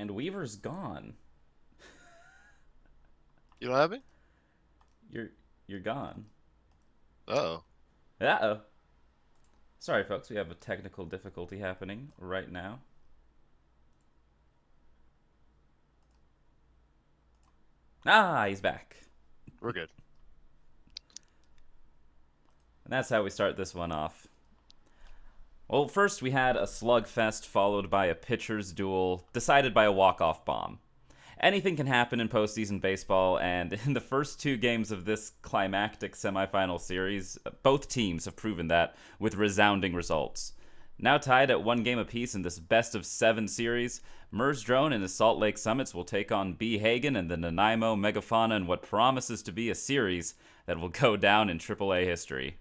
And Weaver's gone. You don't have me? You're you're gone. Uh-oh. Uh-oh. Sorry, folks. We have a technical difficulty happening right now. Ah, he's back. We're good. And that's how we start this one off. Well, first we had a slugfest followed by a pitcher's duel decided by a walk-off bomb. Anything can happen in postseason baseball, and in the first two games of this climactic semifinal series, both teams have proven that with resounding results. Now tied at one game apiece in this best of seven series, merzdrone and his Salt Lake Summits will take on bhagen and the Nanaimo Megafauna in what promises to be a series that will go down in AAA history.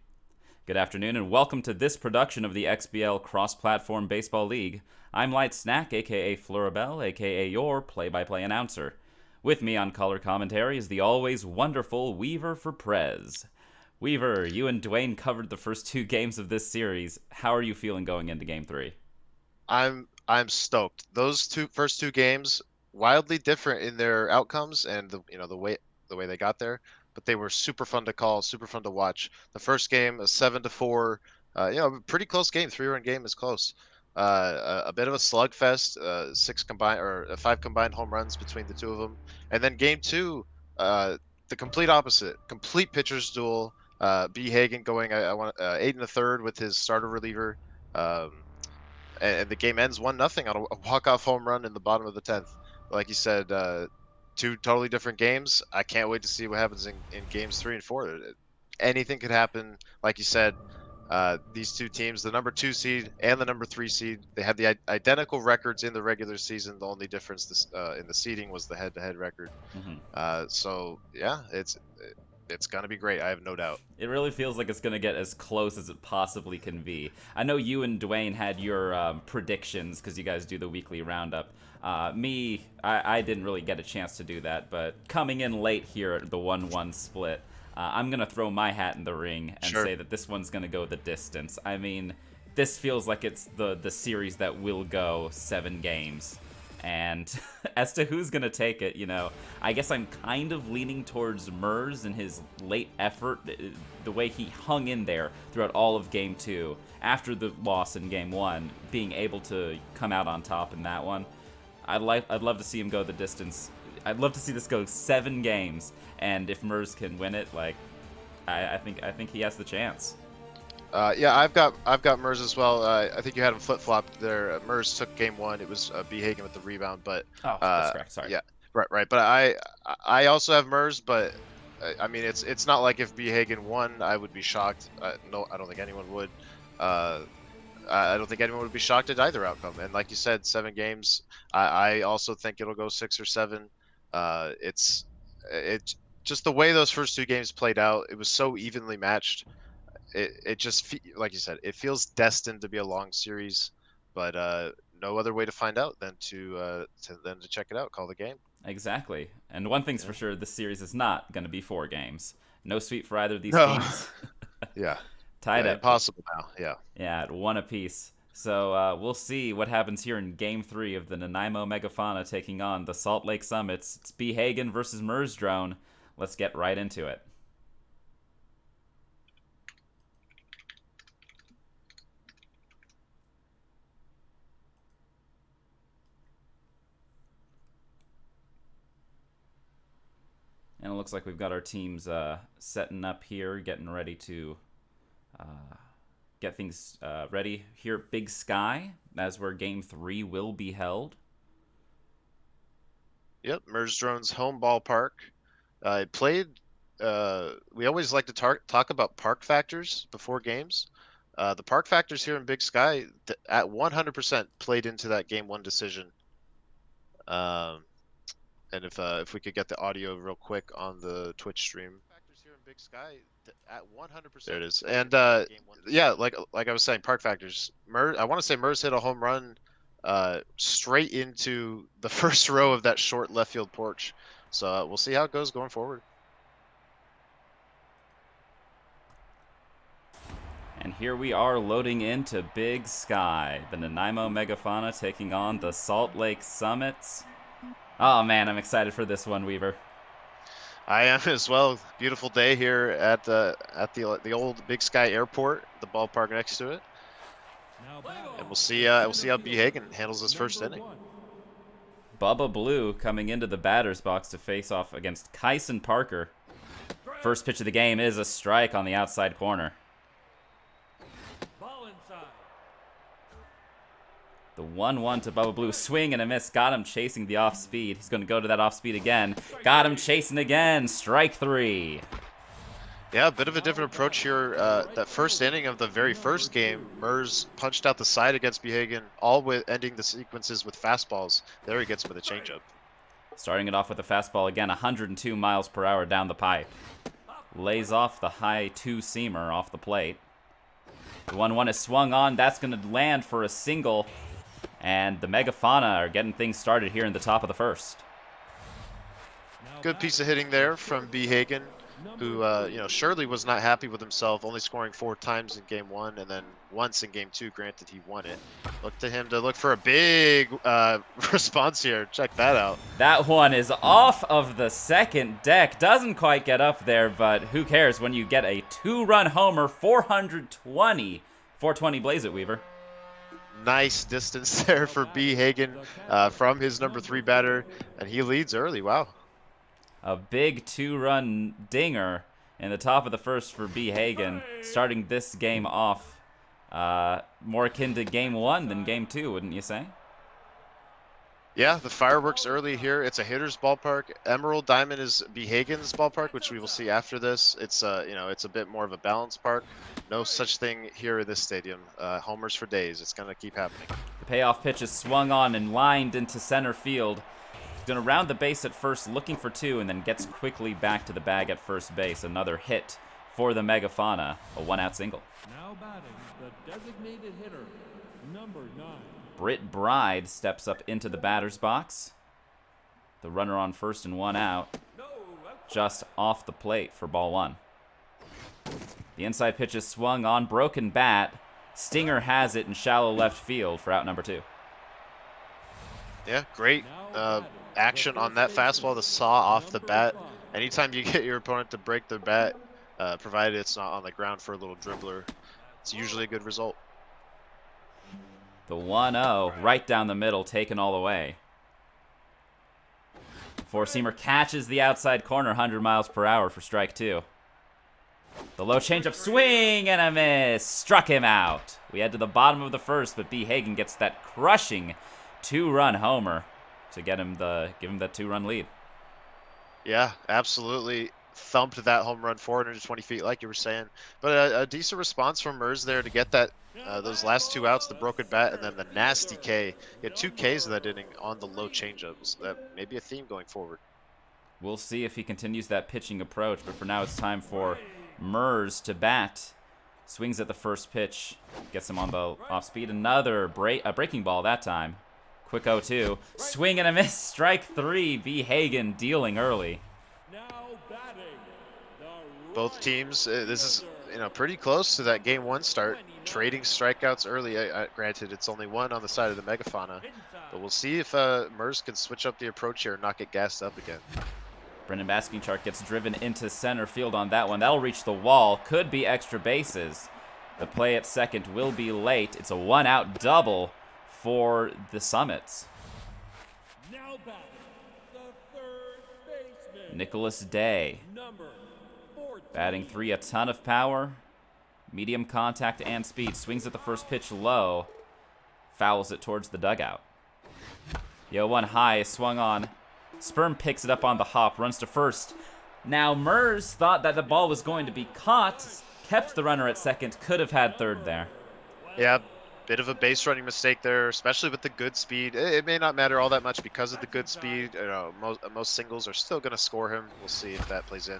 Good afternoon, and welcome to this production of the XBL Cross-Platform Baseball League. I'm Light Snack, aka Florabelle, aka your play-by-play announcer. With me on color commentary is the always wonderful Weaver for Prez. Weaver, you and Dwayne covered the first two games of this series. How are you feeling going into Game 3? I'm stoked. Those first two games, wildly different in their outcomes and the way they got there, but they were super fun to call, super fun to watch. The first game, a 7-4, pretty close game. 3-run game is close. A bit of a slugfest, five combined home runs between the two of them, and then game two, the complete opposite, complete pitchers duel. B Hagen going, I want 8 1/3 with his starter reliever. Um, and the game ends 1-0 on a walk-off home run in the bottom of the 10th. Like you said, two totally different games. I can't wait to see what happens in games 3 and 4. Anything could happen. Like you said, these two teams, the number 2 seed and the number 3 seed, they had the identical records in the regular season. The only difference in the seeding was the head-to-head record. Mm-hmm. So yeah, it's gonna be great. I have no doubt. It really feels like it's going to get as close as it possibly can be. I know you and Dwayne had your predictions because you guys do the weekly roundup. I didn't really get a chance to do that, but coming in late here at the 1-1 split, I'm going to throw my hat in the ring and Sure. say that this one's going to go the distance. I mean, this feels like it's the series that will go 7 games. And as to who's going to take it, I guess I'm kind of leaning towards Merz and his late effort, the way he hung in there throughout all of Game 2, after the loss in Game 1, being able to come out on top in that one. I'd love to see him go the distance. I'd love to see this go 7 games, and if Merz can win it, I think he has the chance. Yeah, I've got Merz as well. I think you had him flip flopped there. Merz took game one. It was B Hagen with the rebound, but Oh, that's correct. Sorry. yeah, right. But I also have Merz, but I mean it's not like if B Hagen won, I would be shocked. No, I don't think anyone would. Uh, I don't think anyone would be shocked at either outcome. And like you said, 7 games. I also think it'll go 6 or 7. It's just the way those first two games played out. It was so evenly matched. It just like you said, it feels destined to be a long series, but no other way to find out than to check it out, call the game. Exactly. And one thing's for Yeah. sure, this series is not going to be 4 games. No sweep for either of these No. teams. Yeah. Tied Yeah. at Impossible now. Yeah. Yeah, at one apiece. So we'll see what happens here in Game 3 of the Nanaimo Megafauna taking on the Salt Lake Summits. It's B. Hagen versus merzdrone. Let's get right into it. And it looks like we've got our teams setting up here, getting ready to uh, get things ready here at Big Sky, as where Game 3 will be held. Yep. Merzdrone's home ballpark. I played. We always like to talk about park factors before games. The park factors here in Big Sky at 100% played into that game one decision. Um, And if we could get the audio real quick on the Twitch stream. Factors here in Big Sky at 100%. There it is. And yeah, like I was saying, park factors. I want to say Merz hit a home run straight into the first row of that short left field porch. So we'll see how it goes going forward. And here we are loading into Big Sky, the Nanaimo Megafauna taking on the Salt Lake Summits. Oh man, I'm excited for this one, Weaver. I am as well. Beautiful day here at the old Big Sky Airport, the ballpark next to it, and we'll see how B Hagen handles this first inning. Bubba Blue coming into the batter's box to face off against Kyson Parker. First pitch of the game is a strike on the outside corner. The 1-1 to Bubba Blue. Swing and a miss. Got him chasing the off speed. He's going to go to that off speed again. Got him chasing again. Strike 3. Yeah, a bit of a different approach here. That first inning of the very first game, Merz punched out the side against B Hagen, all with ending the sequences with fastballs. There he gets with a changeup. Starting it off with a fastball again, 102 miles per hour down the pipe. Lays off the high two-seamer off the plate. The 1-1 is swung on. That's going to land for a single. And the Megafauna are getting things started here in the top of the first. Good piece of hitting there from B Hagen, who surely was not happy with himself, only scoring 4 times in game 1 and then once in game 2. Granted, he won it. Look to him to look for a big response here. Check that out. That one is off of the second deck. Doesn't quite get up there, but who cares when you get a 2-run homer, 420. 420 blaze it, Weaver. Nice distance there for B Hagen from his number 3 batter, and he leads early. Wow. A big 2-run dinger in the top of the first for B Hagen, starting this game off more akin to game 1 than game 2, wouldn't you say? Yeah, the fireworks early here. It's a hitter's ballpark. Emerald Diamond is B Hagen's ballpark, which we will see after this. It's it's a bit more of a balanced park. No such thing here in this stadium. Homers for days. It's gonna keep happening. The payoff pitch is swung on and lined into center field. He's gonna round the base at first, looking for 2, and then gets quickly back to the bag at first base. Another hit for the Megafauna, a 1-out single. Now batting, the designated hitter, number 9. Britt Bride steps up into the batter's box. The runner on first and 1 out. Just off the plate for ball 1. The inside pitch is swung on, broken bat. Stinger has it in shallow left field for out number 2. Yeah, great action on that fastball, the saw off the bat. Anytime you get your opponent to break their bat, provided it's not on the ground for a little dribbler, it's usually a good result. The 1-0 right down the middle, taken all the way. Four-seamer catches the outside corner, 100 miles per hour for strike 2. The low changeup, swing and a miss, struck him out. We head to the bottom of the first, but B Hagen gets that crushing 2-run homer to give him that 2-run lead. Yeah, absolutely. Thumped that home run 420 feet, like you were saying. But a decent response from Merz there to get that those last 2 outs, the broken bat, and then the nasty K. He had 2 Ks in that inning on the low changeup. So that may be a theme going forward. We'll see if he continues that pitching approach, but for now it's time for Merz to bat. Swings at the first pitch, gets him on the off speed. Another breaking ball that time. Quick 0-2. Swing and a miss. Strike 3. B Hagen dealing early. Both teams, this is pretty close to that game 1 start. Trading strikeouts early. Granted, it's only 1 on the side of the Megafauna, but we'll see if Merz can switch up the approach here and not get gassed up again. Brendan Basking-Chark gets driven into center field on that one. That'll reach the wall. Could be extra bases. The play at second will be late. It's a 1-out double for the Summits. Now back, the third baseman, Nicholas Day. number 14. Batting 3, a ton of power, medium contact and speed. Swings at the first pitch low, fouls it towards the dugout. The 0-1 high is swung on. Sperm picks it up on the hop, runs to first. Now Merz thought that the ball was going to be caught, kept the runner at second, could have had third there. Yeah, bit of a base running mistake there, especially with the good speed. It may not matter all that much because of the good speed. Most singles are still going to score him. We'll see if that plays in.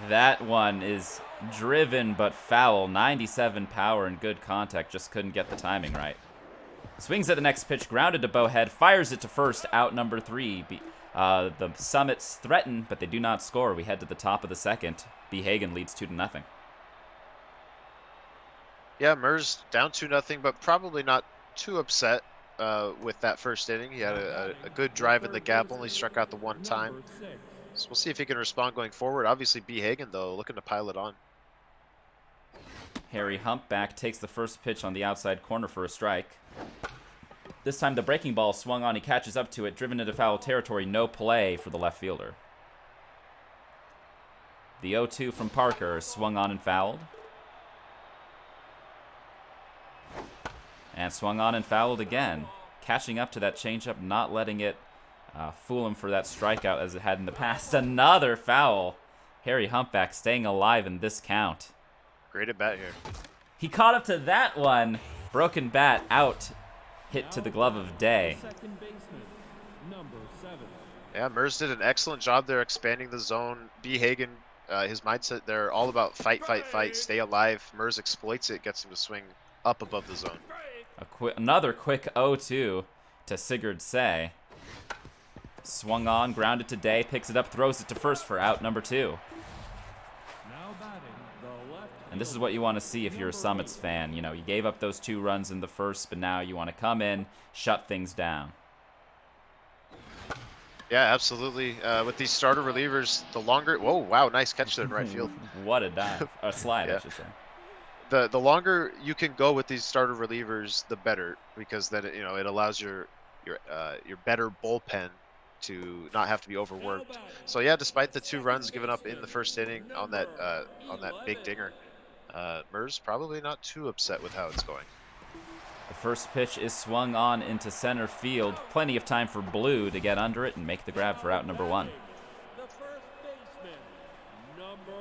That one is driven but foul. 97 power and good contact, just couldn't get the timing right. Swings at the next pitch, grounded to Bowhead, fires it to first, out number 3. The Summits threaten, but they do not score. We head to the top of the second. B Hagen leads 2-0. Yeah, Merz down 2-0, but probably not too upset. with that first inning. He had a good drive in the gap, only struck out the one time. Number 6. So we'll see if he can respond going forward. Obviously, B. Hagen, though, looking to pile it on. Harry Humpback takes the first pitch on the outside corner for a strike. This time the breaking ball swung on. He catches up to it, driven into foul territory. No play for the left fielder. The 0-2 from Parker swung on and fouled. And swung on and fouled again. Catching up to that changeup, not letting it fool him for that strikeout as it had in the past. Another foul. Harry Humpback staying alive in this count. Great at bat here. He caught up to that one. Broken bat out. Hit to the glove of Day. Second baseman. Number 7. Yeah, Merz did an excellent job there expanding the zone. B. Hagen, his mindset there, all about fight, fight, fight, stay alive. Merz exploits it, gets him to swing up above the zone. Another quick 0-2 to Sigurd Say. Swung on, grounded to Day, picks it up, throws it to first for out number 2. Now batting the left. And this is what you want to see if you're a Summits fan. You know, you gave up those 2 runs in the first, but now you want to come in, shut things down. Yeah, absolutely. With these starter relievers, the longer... Whoa, wow, nice catch there in right field. What a dive. A slide, Yeah. I should say. The longer you can go with these starter relievers, the better, because then it allows your better bullpen to not have to be overworked. So yeah, despite the 2 runs given up in the first inning on that big dinger, Merz probably not too upset with how it's going. The first pitch is swung on into center field. Plenty of time for Blue to get under it and make the grab for out number 1. The first baseman. Number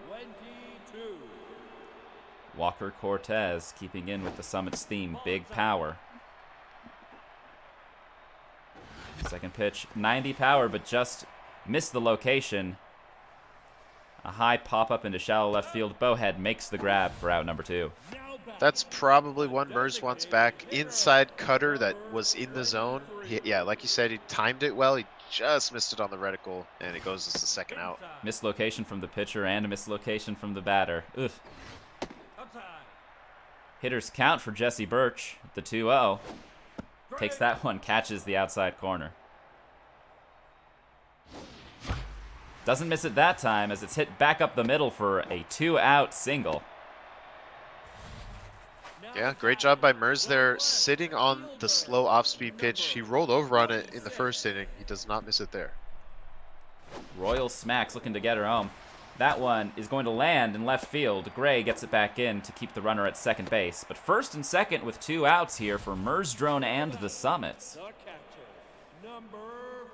22. Walker Cortez keeping in with the Summits theme. Big power. Second pitch, 90 power, but just missed the location. A high pop-up into shallow left field. Bowhead makes the grab for out number 2. That's probably one Merz wants back. Inside cutter that was in the zone. Yeah, like you said, he timed it well. He just missed it on the reticle, and it goes as the second out. Mislocation from the pitcher and a mislocation from the batter. Ugh. Hitters count for Jesse Birch. The 2-0. Takes that one, catches the outside corner. Doesn't miss it that time as it's hit back up the middle for a 2-out single. Yeah, great job by Merz there, sitting on the slow off-speed pitch. He rolled over on it in the first inning. He does not miss it there. Royal Smacks looking to get her home. That one is going to land in left field. Gray gets it back in to keep the runner at second base. But first and second with 2 outs here for merzdrone and the Summits.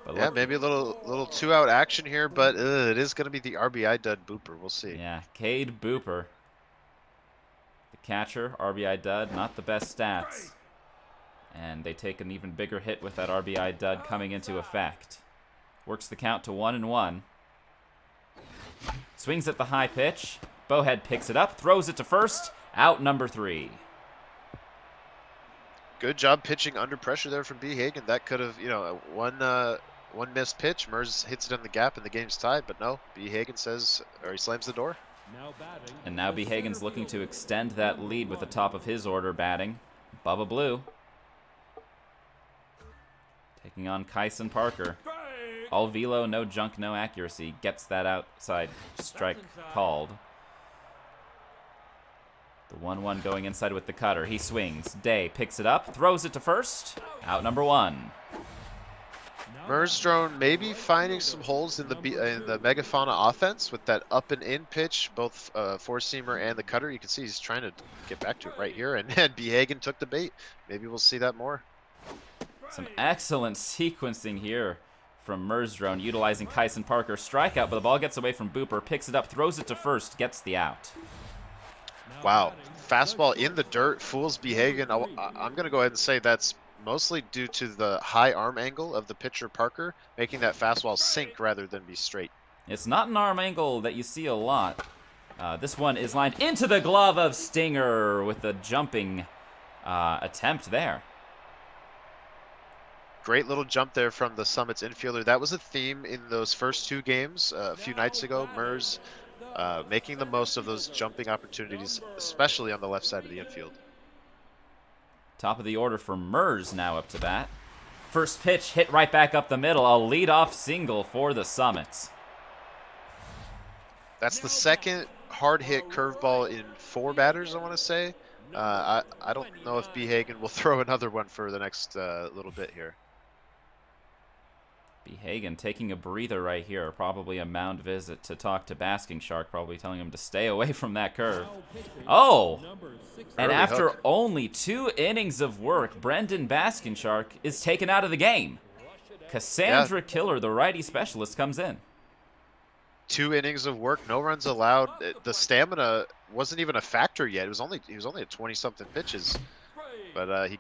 But Yeah, maybe a little 2-out action here, but it is going to be the RBI dud Booper. We'll see. Yeah, Cade Booper. The catcher, RBI dud, not the best stats. And they take an even bigger hit with that RBI dud coming into effect. Works the count to 1-1. Swings at the high pitch. Bowhead picks it up, throws it to first. Out number 3. Good job pitching under pressure there from B. Hagen. That could have, one missed pitch. Merz hits it in the gap and the game's tied, but no. B. Hagen says, or he slams the door. And now B. Hagen's looking to extend that lead with the top of his order batting. Bubba Blue. Taking on Kyson Parker. All velo, no junk, no accuracy. Gets that outside strike called. The 1-1 going inside with the cutter. He swings. Day picks it up, throws it to first. Out number 1. merzdrone maybe finding some holes in the Megafauna offense with that up and in pitch, both four-seamer and the cutter. You can see he's trying to get back to it right here, and B. Hagen took the bait. Maybe we'll see that more. Some excellent sequencing here from merzdrone, utilizing Kyson Parker. Strikeout, but the ball gets away from Booper, picks it up, throws it to first, gets the out. Wow, fastball in the dirt, fools B. Hagen. I'm going to go ahead and say that's mostly due to the high arm angle of the pitcher Parker, making that fastball sink rather than be straight. It's not an arm angle that you see a lot. This one is lined into the glove of Stinger with the jumping attempt there. Great little jump there from the Summits infielder. That was a theme in those first 2 games a few nights ago. Merz making the most of those jumping opportunities, especially on the left side of the infield. Top of the order for Merz now up to bat. First pitch hit right back up the middle. A leadoff single for the Summits. That's the second hard hit curveball in 4 batters, I want to say. I don't know if B. Hagen will throw another one for the next little bit here. B. Hagen taking a breather right here. Probably a mound visit to talk to Basking Shark, probably telling him to stay away from that curve. Oh! And Early after hook. only 2 innings of work, Brendan Basking Shark is taken out of the game. Cassandra Killer, the righty specialist, comes in. 2 innings of work, no runs allowed. The stamina wasn't even a factor yet. He was only at 20-something pitches. But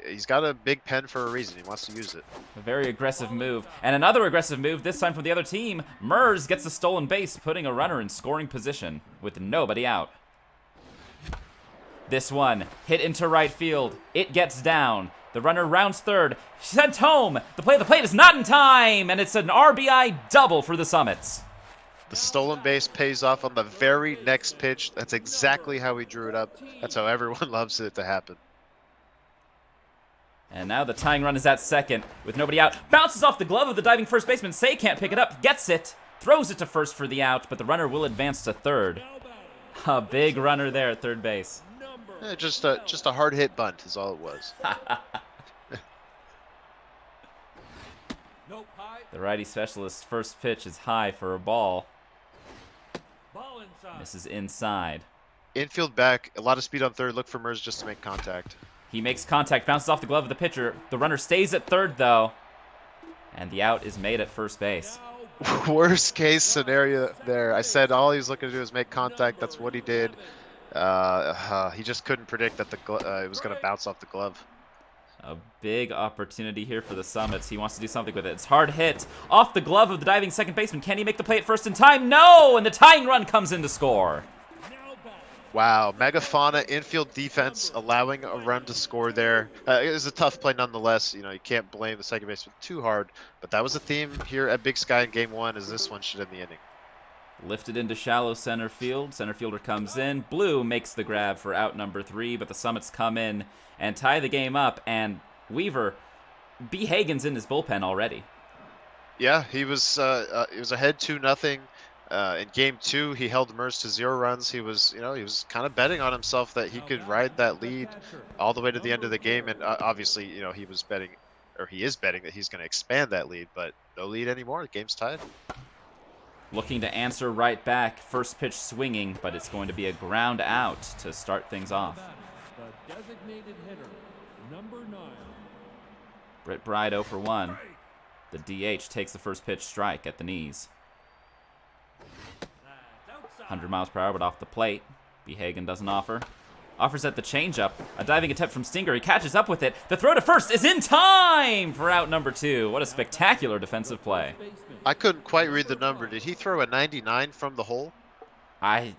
he's got a big pen for a reason. He wants to use it. A very aggressive move. And another aggressive move, this time from the other team. Merz gets the stolen base, putting a runner in scoring position with nobody out. This one, hit into right field. It gets down. The runner rounds third. Sent home. The play of the plate is not in time, and it's an RBI double for the Summits. The stolen base pays off on the very next pitch. That's exactly how he drew it up. That's how everyone loves it to happen. And now the tying run is at second with nobody out. Bounces off the glove of the diving first baseman. Say can't pick it up. Gets it. Throws it to first for the out, but the runner will advance to third. A big runner there at third base. Just a hard hit bunt is all it was. The righty specialist's first pitch is high for a ball. Misses inside. Infield back, a lot of speed on third. Look for Merz just to make contact. He makes contact, bounces off the glove of the pitcher. The runner stays at third, though. And the out is made at first base. Worst case scenario there. I said all he was looking to do was make contact. That's what he did. He just couldn't predict that it was going to bounce off the glove. A big opportunity here for the Summits. He wants to do something with it. It's hard hit off the glove of the diving second baseman. Can he make the play at first in time? No! And the tying run comes in to score. Wow, Megafauna infield defense allowing a run to score there. It was a tough play nonetheless. You know, you can't blame the second baseman too hard. But that was the theme here at Big Sky in Game 1, as this one should end the inning. Lifted into shallow center field. Center fielder comes in. Blue makes the grab for out number 3, but the Summits come in and tie the game up. And Weaver, B. Hagen's in his bullpen already. Yeah, he was ahead 2-0. In Game 2, he held Merz to 0 runs. He was kind of betting on himself that he could ride that lead all the way to the end of the game. And obviously, he is betting that he's going to expand that lead. But no lead anymore. The game's tied. Looking to answer right back. First pitch swinging, but it's going to be a ground out to start things off. The designated hitter, number 9. Britt Bride 0 for 1. The DH takes the first pitch strike at the knees. 100 miles per hour, but off the plate. B. Hagen doesn't offer. Offers at the changeup. A diving attempt from Stinger. He catches up with it. The throw to first is in time for out number 2. What a spectacular defensive play. I couldn't quite read the number. Did he throw a 99 from the hole?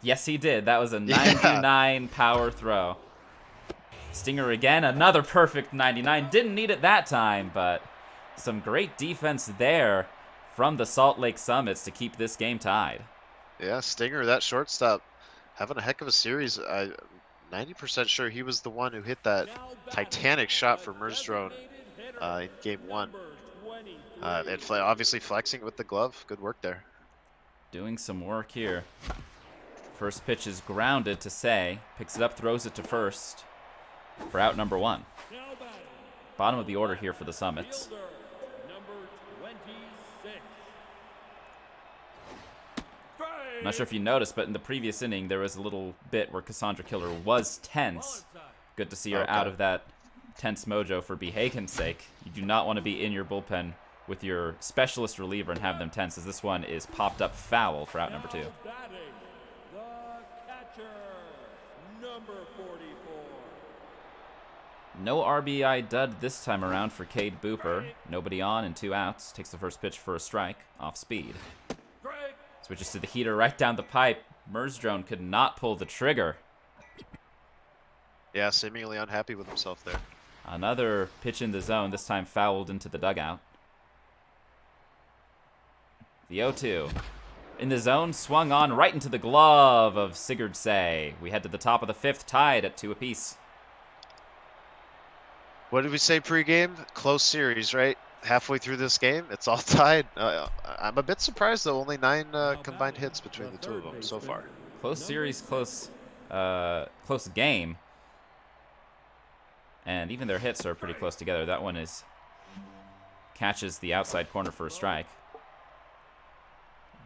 Yes, he did. That was a 99 power throw. Stinger again, another perfect 99. Didn't need it that time, but some great defense there from the Salt Lake Summits to keep this game tied. Yeah, Stinger, that shortstop, having a heck of a series. I'm 90% sure he was the one who hit that Titanic shot for merzdrone in Game 1. And obviously flexing with the glove. Good work there. Doing some work here. First pitch is grounded to Say. Picks it up, throws it to first for out number 1. Bottom of the order here for the Summits. I'm not sure if you noticed, but in the previous inning, there was a little bit where Cassandra Killer was tense. Good to see her out of that tense mojo for B. Hagen's sake. You do not want to be in your bullpen with your specialist reliever and have them tense, as this one is popped up foul for out number 2. The catcher, number 44. No RBI dud this time around for Cade Booper. Nobody on and 2 outs. Takes the first pitch for a strike, off speed. Switches to the heater right down the pipe. merzdrone could not pull the trigger. Yeah, seemingly unhappy with himself there. Another pitch in the zone, this time fouled into the dugout. The 0-2. In the zone, swung on right into the glove of Sigurd Say. We head to the top of the 5th, tied at 2 apiece. What did we say pregame? Close series, right? Halfway through this game, it's all tied. I'm a bit surprised though. Only 9 combined hits between the two of them so far. Close series, close game. And even their hits are pretty close together. That one catches the outside corner for a strike.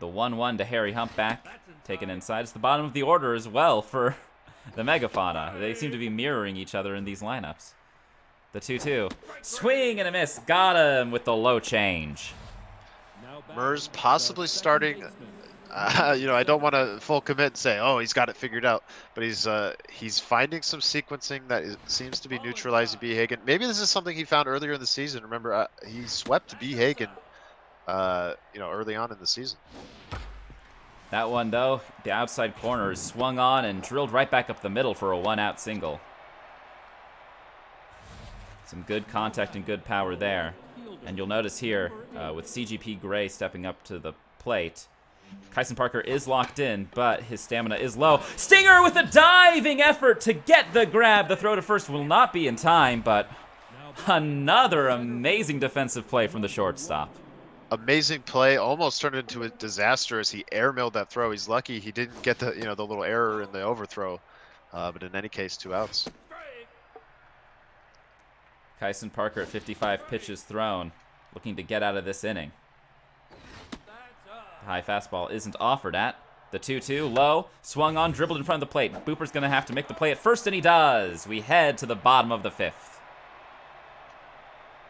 The 1-1 to Harry Humpback, taken inside. It's the bottom of the order as well for the Megafauna. They seem to be mirroring each other in these lineups. The 2-2. Swing and a miss. Got him with the low change. Merz possibly starting. I don't want to full commit and say, oh, he's got it figured out, but he's finding some sequencing that seems to be neutralizing B. Hagen. Maybe this is something he found earlier in the season. Remember, he swept B. Hagen, early on in the season. That one, though, the outside corner is swung on and drilled right back up the middle for a 1-out single. Some good contact and good power there. And you'll notice here, with CGP Gray stepping up to the plate, Kyson Parker is locked in, but his stamina is low. Stinger with a diving effort to get the grab. The throw to first will not be in time, but another amazing defensive play from the shortstop. Amazing play, almost turned into a disaster as he airmailed that throw. He's lucky he didn't get the little error in the overthrow, but in any case, 2 outs. Kyson Parker at 55 pitches thrown, looking to get out of this inning. The high fastball isn't offered at. The 2-2, low, swung on, dribbled in front of the plate. Booper's going to have to make the play at first, and he does. We head to the bottom of the 5th.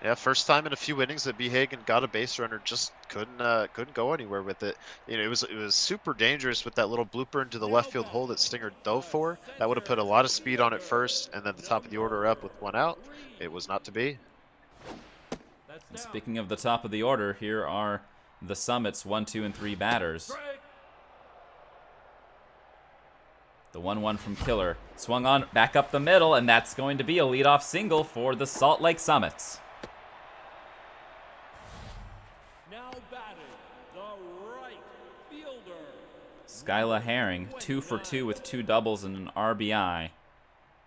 Yeah, first time in a few innings that B. Hagen got a base runner, just couldn't go anywhere with it. It was super dangerous with that little blooper into the left field hole that Stinger dove for. That would have put a lot of speed on it first, and then the top of the order up with 1 out. It was not to be. And speaking of the top of the order, here are the Summits 1, 2, and 3 batters. The 1-1 from Killer swung on back up the middle, and that's going to be a leadoff single for the Salt Lake Summits. Now batting, the right fielder. Skyla Herring, 2 for 2 with 2 doubles and an RBI.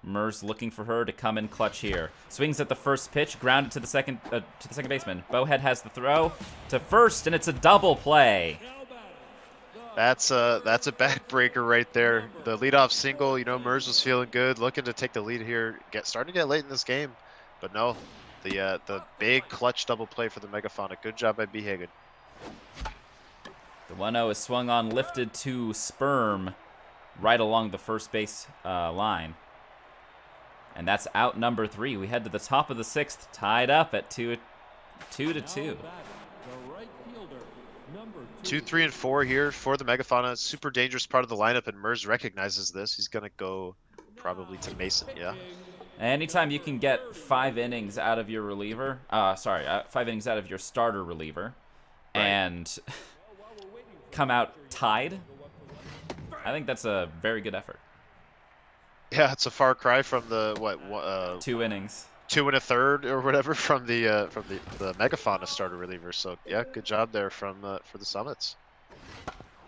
Merz looking for her to come in clutch here. Swings at the first pitch, grounded to the second baseman. Bowhead has the throw to first, and it's a double play. That's a backbreaker right there. The leadoff single. Merz was feeling good, looking to take the lead here. Starting to get late in this game, but no. The big clutch double play for the Megafauna. Good job by B. Hagen. The 1-0 is swung on, lifted to Sperm, right along the first base line. And that's out number 3. We head to the top of the 6th, tied up at 2-2. 2, 3, and 4 here for the Megafauna. Super dangerous part of the lineup, and Merz recognizes this. He's gonna go probably to Mason. Yeah. Anytime you can get 5 innings out of your reliever, 5 innings out of your starter reliever, right, and come out tied, I think that's a very good effort. Yeah, it's a far cry from the 2 innings, 2 1/3 or whatever from the Megafauna starter reliever. So yeah, good job there for the Summits.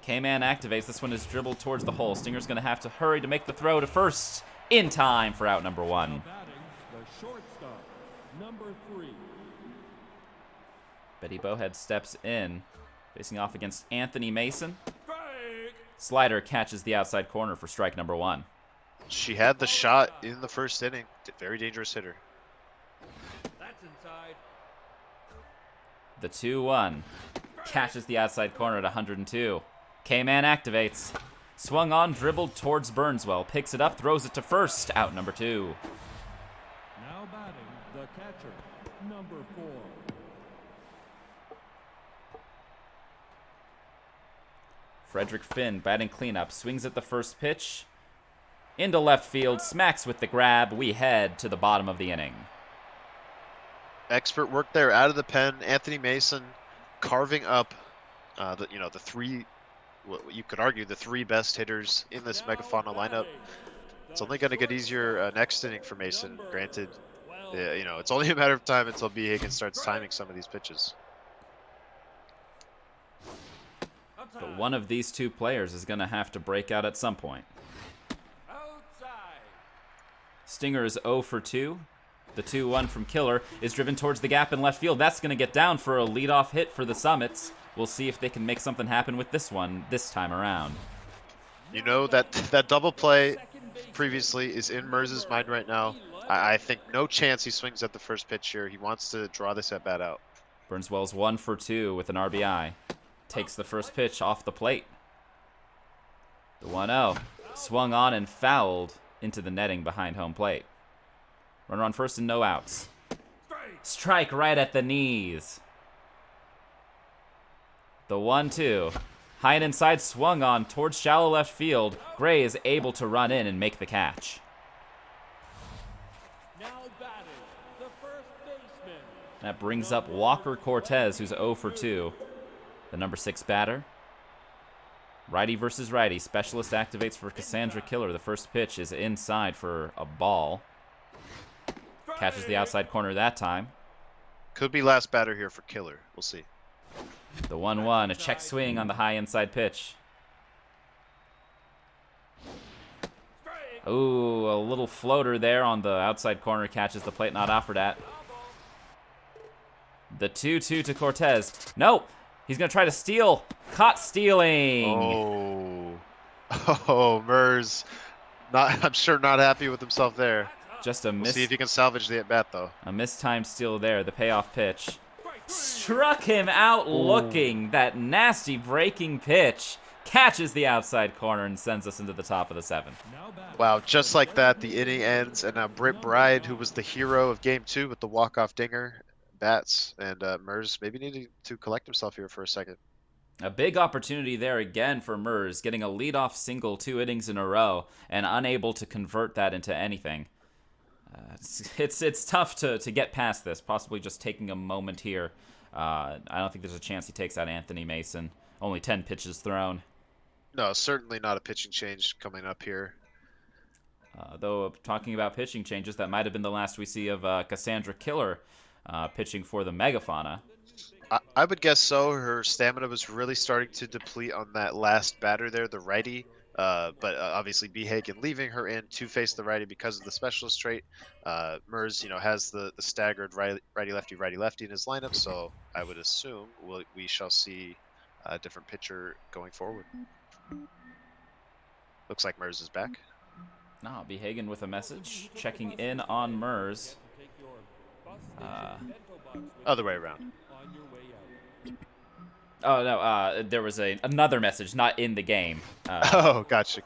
K-Man activates. This one is dribbled towards the hole. Stinger's going to have to hurry to make the throw to first in time for out number 1. Now batting, the shortstop, number 3. Betty Bowhead steps in, facing off against Anthony Mason. Slider catches the outside corner for strike number 1. She had the shot in the first inning. Very dangerous hitter. That's inside. The 2-1 catches the outside corner at 102. K-Man activates. Swung on, dribbled towards Burnswell. Picks it up, throws it to first. Out number 2. Now batting, the catcher, number 4. Frederick Finn batting cleanup. Swings at the first pitch. Into left field, smacks with the grab. We head to the bottom of the inning. Expert work there out of the pen. Anthony Mason carving up the 3, you could argue the 3 best hitters in this Megafauna lineup. It's only going to get easier next inning for Mason. Granted, it's only a matter of time until B. Hagen starts timing some of these pitches. But one of these 2 players is going to have to break out at some point. Stinger is 0 for 2. The 2-1 from Killer is driven towards the gap in left field. That's going to get down for a leadoff hit for the Summits. We'll see if they can make something happen with this one this time around. You know that double play previously is in Merz's mind right now. I think no chance he swings at the first pitch here. He wants to draw this at bat out. Burnswell's 1 for 2 with an RBI. Takes the first pitch off the plate. The 1-0 swung on and fouled into the netting behind home plate. Runner on first and no outs. Strike right at the knees. The 1-2. High and inside, swung on towards shallow left field. Gray is able to run in and make the catch. Now batting, the first baseman. That brings up Walker Cortez, who's 0 for 2. The number 6 batter. Righty versus righty. Specialist activates for Cassandra Killer. The first pitch is inside for a ball. Catches the outside corner that time. Could be last batter here for Killer. We'll see. The 1-1, a check swing on the high inside pitch. Ooh, a little floater there on the outside corner. Catches the plate, not offered at. The 2-2 to Cortez. No, he's going to try to steal. Caught stealing. Oh, Merz. I'm sure not happy with himself there. Just a We'll see if he can salvage the at-bat, though. A mistimed steal there, the payoff pitch. Struck him out looking. That nasty breaking pitch. Catches the outside corner and sends us into the top of the 7th. Wow, just like that, the inning ends, and now Britt Bride, who was the hero of Game 2 with the walk-off dinger, bats, and Merz maybe needed to collect himself here for a second. A big opportunity there again for Merz, getting a leadoff single 2 innings in a row and unable to convert that into anything. It's tough to get past this, possibly just taking a moment here. I don't think there's a chance he takes out Anthony Mason. Only 10 pitches thrown. No, certainly not a pitching change coming up here. Though, talking about pitching changes, that might have been the last we see of Cassandra Killer pitching for the Megafauna. I would guess so. Her stamina was really starting to deplete on that last batter there, the righty. But obviously Behagen leaving her in to face the righty because of the specialist trait. Merz, has the staggered righty-lefty in his lineup, so I would assume we shall see a different pitcher going forward. Looks like Merz is back. No, Behagen with a message, checking in on Merz. Other way around. Oh, no, there was another message, not in the game. Oh, gotcha.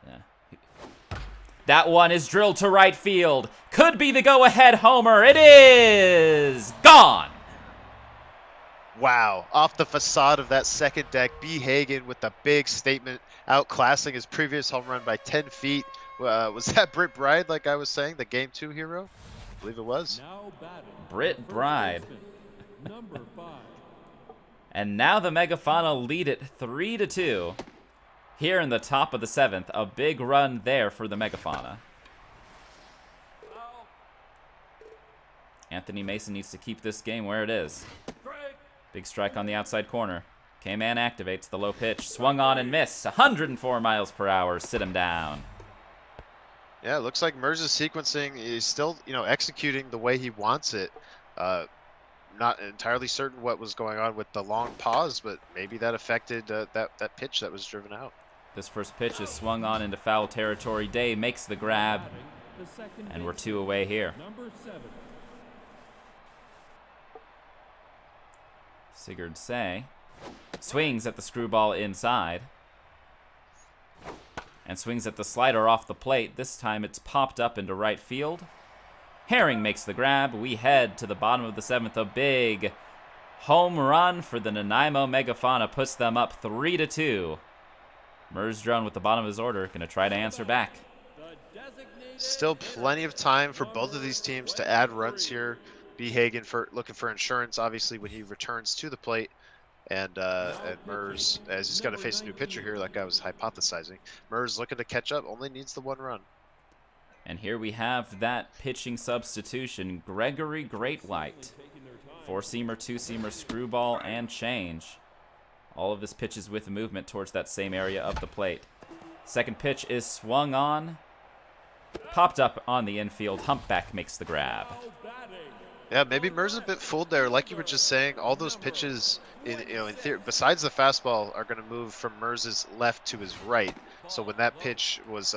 Yeah. That one is drilled to right field. Could be the go-ahead homer. It is gone. Wow, off the facade of that second deck, Behagen with the big statement, outclassing his previous home run by 10 feet. Was that Britt Bride, like I was saying, the Game 2 hero? I believe it was. Britt Bride. Number 5. And now the Megafauna lead it 3-2. Here in the top of the 7th, a big run there for the Megafauna. Anthony Mason needs to keep this game where it is. Big strike on the outside corner. K-Man activates the low pitch. Swung on and missed. 104 miles per hour. Sit him down. Yeah, it looks like Merz's sequencing is still, executing the way he wants it. Not entirely certain what was going on with the long pause, but maybe that affected that pitch that was driven out. This first pitch is swung on into foul territory. Day makes the grab, and we're 2 away here. Number 7. Sigurd Say swings at the screwball inside and swings at the slider off the plate. This time it's popped up into right field. Herring makes the grab. We head to the bottom of the 7th. A big home run for the Nanaimo Megafauna puts them up 3-2. Merzdrone with the bottom of his order, going to try to answer back. Still plenty of time for both of these teams to add runs here. Behagen looking for insurance, obviously, when he returns to the plate. And Merz, as he's got to face a new pitcher here, like I was hypothesizing. Merz looking to catch up, only needs the 1 run. And here we have that pitching substitution. Gregory Greatwhite. 4-seamer, 2-seamer, screwball, and change. All of this pitches with movement towards that same area of the plate. Second pitch is swung on Popped up on the infield. Humpback makes the grab. Yeah, maybe Merz is a bit fooled there. Like you were just saying, all those pitches, in theory, besides the fastball, are going to move from Merz's left to his right. So when that pitch was,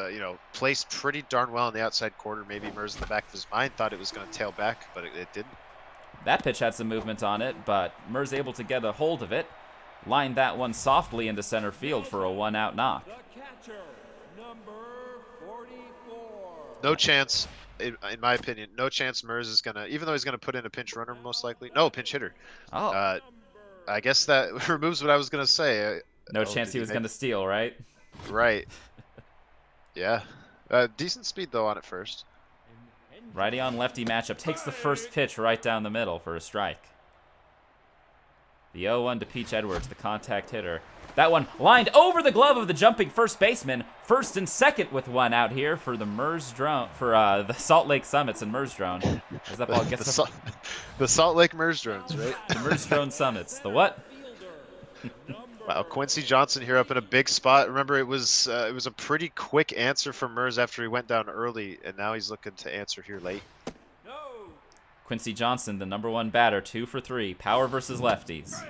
placed pretty darn well in the outside corner, maybe Merz in the back of his mind thought it was going to tail back, but it didn't. That pitch had some movement on it, but Merz able to get a hold of it. Lined that one softly into center field for a 1-out knock. The catcher, number 44. No chance, in my opinion, no chance Merz is going to, even though he's going to put in a pinch runner most likely. No, pinch hitter. Oh. I guess that removes what I was going to say. No chance he was going to steal, right? Right. Yeah. Decent speed, though, on it first. Righty on lefty matchup. Takes the first pitch right down the middle for a strike. The 0-1 to Peach Edwards, the contact hitter. That one lined over the glove of the jumping first baseman. First and second with 1 out here for the merzdrone, for the Salt Lake Summits and merzdrone. As that ball gets the Salt Lake merzdrones, right? The merzdrone Summits. The what? Wow, Quincy Johnson here up in a big spot. Remember, it was a pretty quick answer from Merz after he went down early, and now he's looking to answer here late. Quincy Johnson, the #1 batter, 2 for 3. Power versus lefties.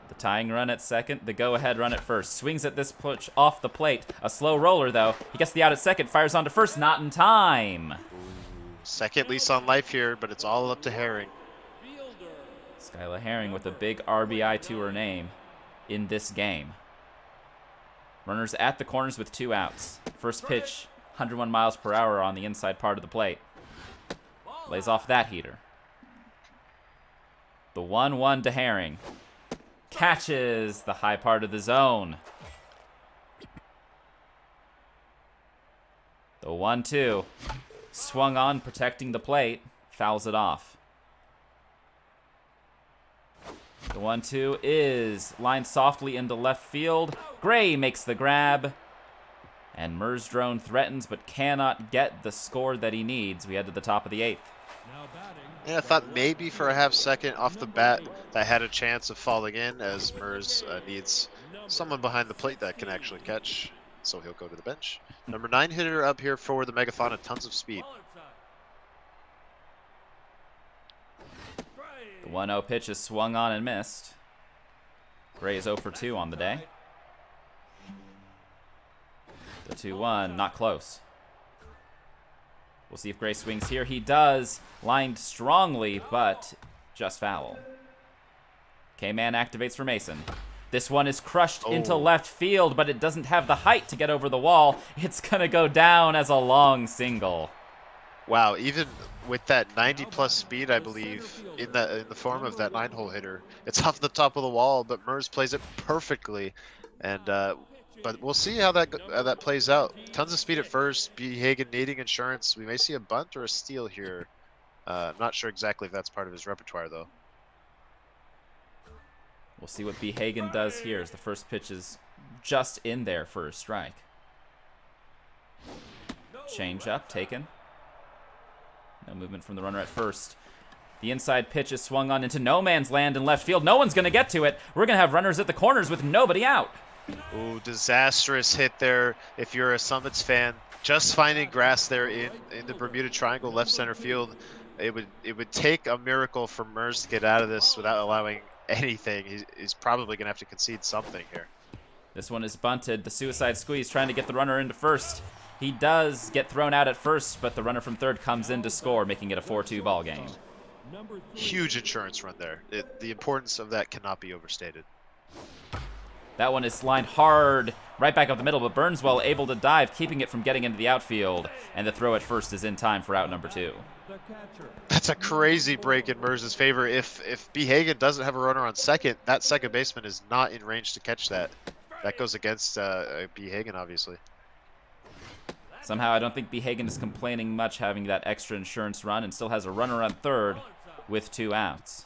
The tying run at second, the go-ahead run at first. Swings at this pitch off the plate. A slow roller, though. He gets the out at second, fires on to first, not in time. Second lease on life here, but it's all up to Herring. Skyla Herring with a big RBI to her name in this game. Runners at the corners with 2 outs. First pitch, 101 miles per hour on the inside part of the plate. Lays off that heater. The 1-1 to Herring. Catches the high part of the zone. The 1-2. Swung on, protecting the plate. Fouls it off. The 1-2 is lined softly into left field. Gray makes the grab. And merzdrone threatens but cannot get the score that he needs. We head to the top of the 8th. Yeah, I thought maybe for a half second off the bat that had a chance of falling in, as Merz needs someone behind the plate that can actually catch. So he'll go to the bench. Number 9 hitter up here for the Megafauna, tons of speed. The 1-0 pitch is swung on and missed. Gray is 0 for 2 on the day. The 2-1, not close. We'll see if Gray swings here. He does. Lined strongly, but just foul. K-Man activates for Mason. This one is crushed into left field, but it doesn't have the height to get over the wall. It's going to go down as a long single. Wow, even with that 90-plus speed, I believe, in the form of that 9-hole hitter, it's off the top of the wall, but Merz plays it perfectly. And but we'll see how that plays out. Tons of speed at first. B. Hagen needing insurance. We may see a bunt or a steal here. I'm not sure exactly if that's part of his repertoire, though. We'll see what B. Hagen does here as the first pitch is just in there for a strike. Change up, taken. No movement from the runner at first. The inside pitch is swung on into no man's land in left field. No one's going to get to it. We're going to have runners at the corners with nobody out. Ooh, disastrous hit there if you're a Summits fan. Just finding grass there in the Bermuda Triangle left center field. It would take a miracle for Merz to get out of this without allowing anything. He's probably going to have to concede something here. This one is bunted. The suicide squeeze trying to get the runner into first. He does get thrown out at first, but the runner from third comes in to score, making it a 4-2 ball game. Huge insurance run there. The importance of that cannot be overstated. That one is lined hard, right back up the middle, but Burnswell able to dive, keeping it from getting into the outfield, and the throw at first is in time for out number 2. That's a crazy break in Merz's favor. If B. Hagen doesn't have a runner on second, that second baseman is not in range to catch that. That goes against B. Hagen, obviously. Somehow I don't think B. Hagen is complaining much having that extra insurance run and still has a runner on third with 2 outs.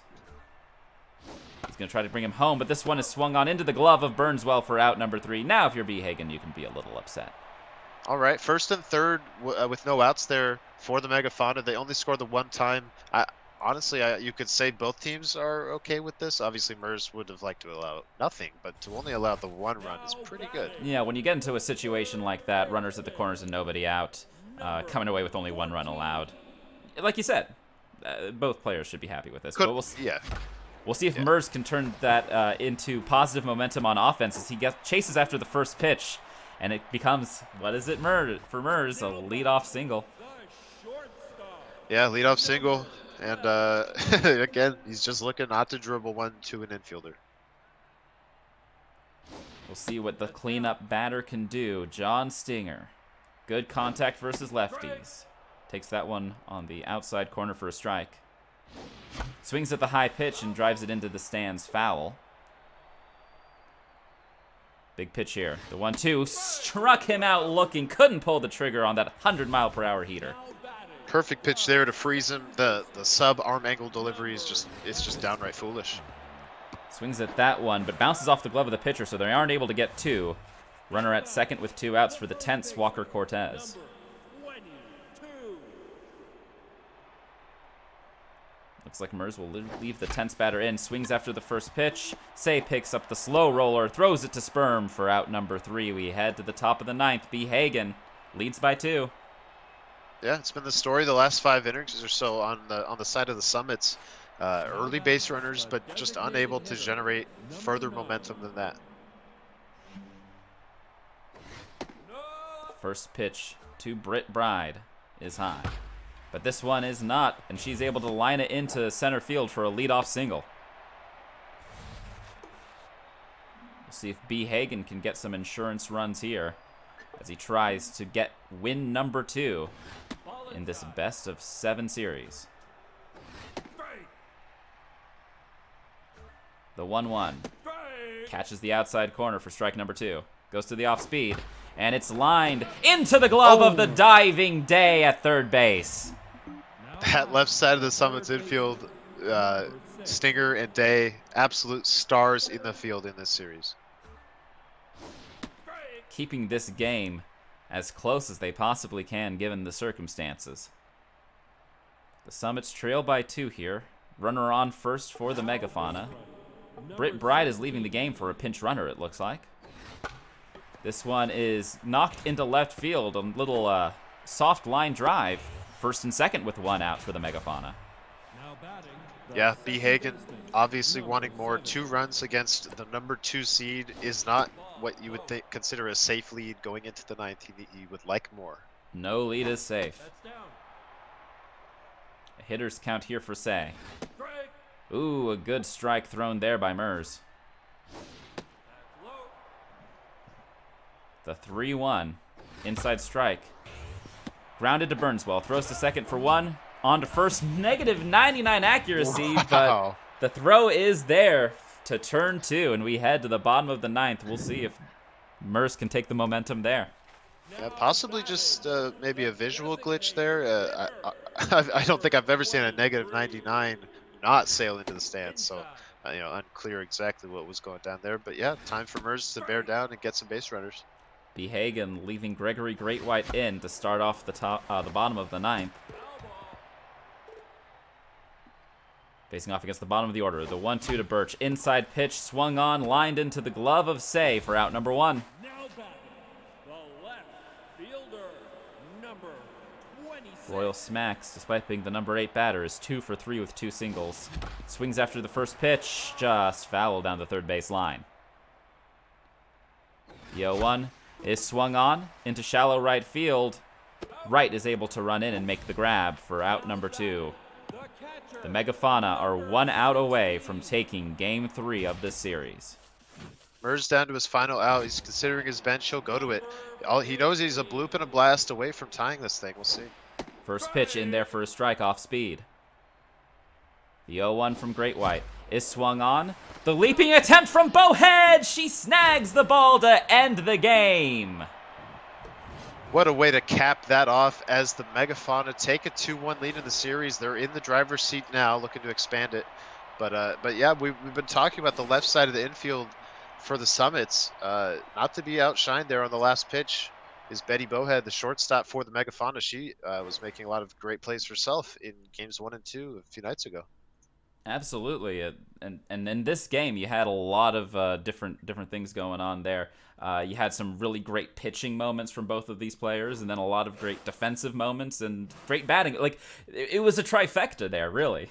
He's going to try to bring him home, but this one is swung on into the glove of Burnswell for out number 3. Now if you're B. Hagen, you can be a little upset. All right, first and third with no outs there for the Megafauna. They only scored the one time. honestly, you could say both teams are okay with this. Obviously, Merz would have liked to allow nothing, but to only allow the one run is pretty good. Yeah, when you get into a situation like that, runners at the corners and nobody out, coming away with only one run allowed. Like you said, both players should be happy with this. Could, But yeah. we'll see if Yeah. Merz can turn that into positive momentum on offense as he chases after the first pitch. And it becomes, what is it for Merz? A leadoff single. Yeah, leadoff single. And again, he's just looking not to dribble one to an infielder. We'll see what the cleanup batter can do. John Stinger. Good contact versus lefties. Takes that one on the outside corner for a strike. Swings at the high pitch and drives it into the stands, foul. Big pitch here. The 1-2 struck him out looking. Couldn't pull the trigger on that 100-mile-per-hour heater. Perfect pitch there to freeze him. The sub arm angle delivery is just downright foolish. Swings at that one, but bounces off the glove of the pitcher, so they aren't able to get two. Runner at second with 2 outs for the tense Walker Cortez. Looks like Merz will leave the tense batter in. Swings after the first pitch. Say picks up the slow roller, throws it to Sperm for out number 3. We head to the top of the 9th. B. Hagen leads by 2. Yeah, it's been the story the last 5 innings or so on the side of the Summits. Early base runners, but just unable to generate further momentum than that. First pitch to Britt Bride is high. But this one is not, and she's able to line it into center field for a leadoff single. We'll see if B. Hagen can get some insurance runs here as he tries to get win number 2 in this best of 7 series. The 1-1 catches the outside corner for strike number 2. Goes to the off speed, and it's lined into the glove of the diving Day at third base. That left side of the Summits infield, Stinger and Day, absolute stars in the field in this series. Keeping this game as close as they possibly can given the circumstances. The Summits trail by 2 here. Runner on first for the Megafauna. Britt Bride is leaving the game for a pinch runner, it looks like. This one is knocked into left field. A little soft line drive. First and second with 1 out for the Megafauna. Yeah, B. Hagen obviously wanting more. 2 runs against the number 2 seed is not what you would consider a safe lead going into the 9th. He would like more. No lead is safe. A hitter's count here for Say. Ooh, a good strike thrown there by Merz. The 3-1. Inside strike. Grounded to Burnswell. Throws to second for 1. On to first. Negative 99 accuracy, Wow. but the throw is there to turn 2, and we head to the bottom of the 9th. We'll see if Merz can take the momentum there. Yeah, possibly just maybe a visual glitch there. I don't think I've ever seen a negative 99 not sail into the stands, so unclear exactly what was going down there. But yeah, time for Merz to bear down and get some base runners. B. Hagen leaving Gregory Greatwhite in to start off the bottom of the 9th. Facing off against the bottom of the order. The 1-2 to Birch. Inside pitch swung on, lined into the glove of Say for out number 1. Now batting, the left fielder, number 26. Royal Smacks, despite being the number 8 batter, is 2 for 3 with 2 singles. Swings after the first pitch, just foul down the third base line. The 0-1 is swung on into shallow right field. Wright is able to run in and make the grab for out number 2. The Megafauna are 1 out away from taking Game 3 of this series. Merz down to his final out. He's considering his bench. He'll go to it. He knows he's a bloop and a blast away from tying this thing. We'll see. First pitch in there for a strike off speed. The 0-1 from Greatwhite is swung on. The leaping attempt from Bowhead! She snags the ball to end the game. What a way to cap that off as the Megafauna take a 2-1 lead in the series. They're in the driver's seat now, looking to expand it. But yeah, we've been talking about the left side of the infield for the Summits. Not to be outshined there on the last pitch. is Betty Bohead, the shortstop for the Megafauna. She was making a lot of great plays herself in games 1 and 2 a few nights ago. Absolutely, and in this game, you had a lot of different things going on there. You had some really great pitching moments from both of these players, and then a lot of great defensive moments and great batting. Like it was a trifecta there, really.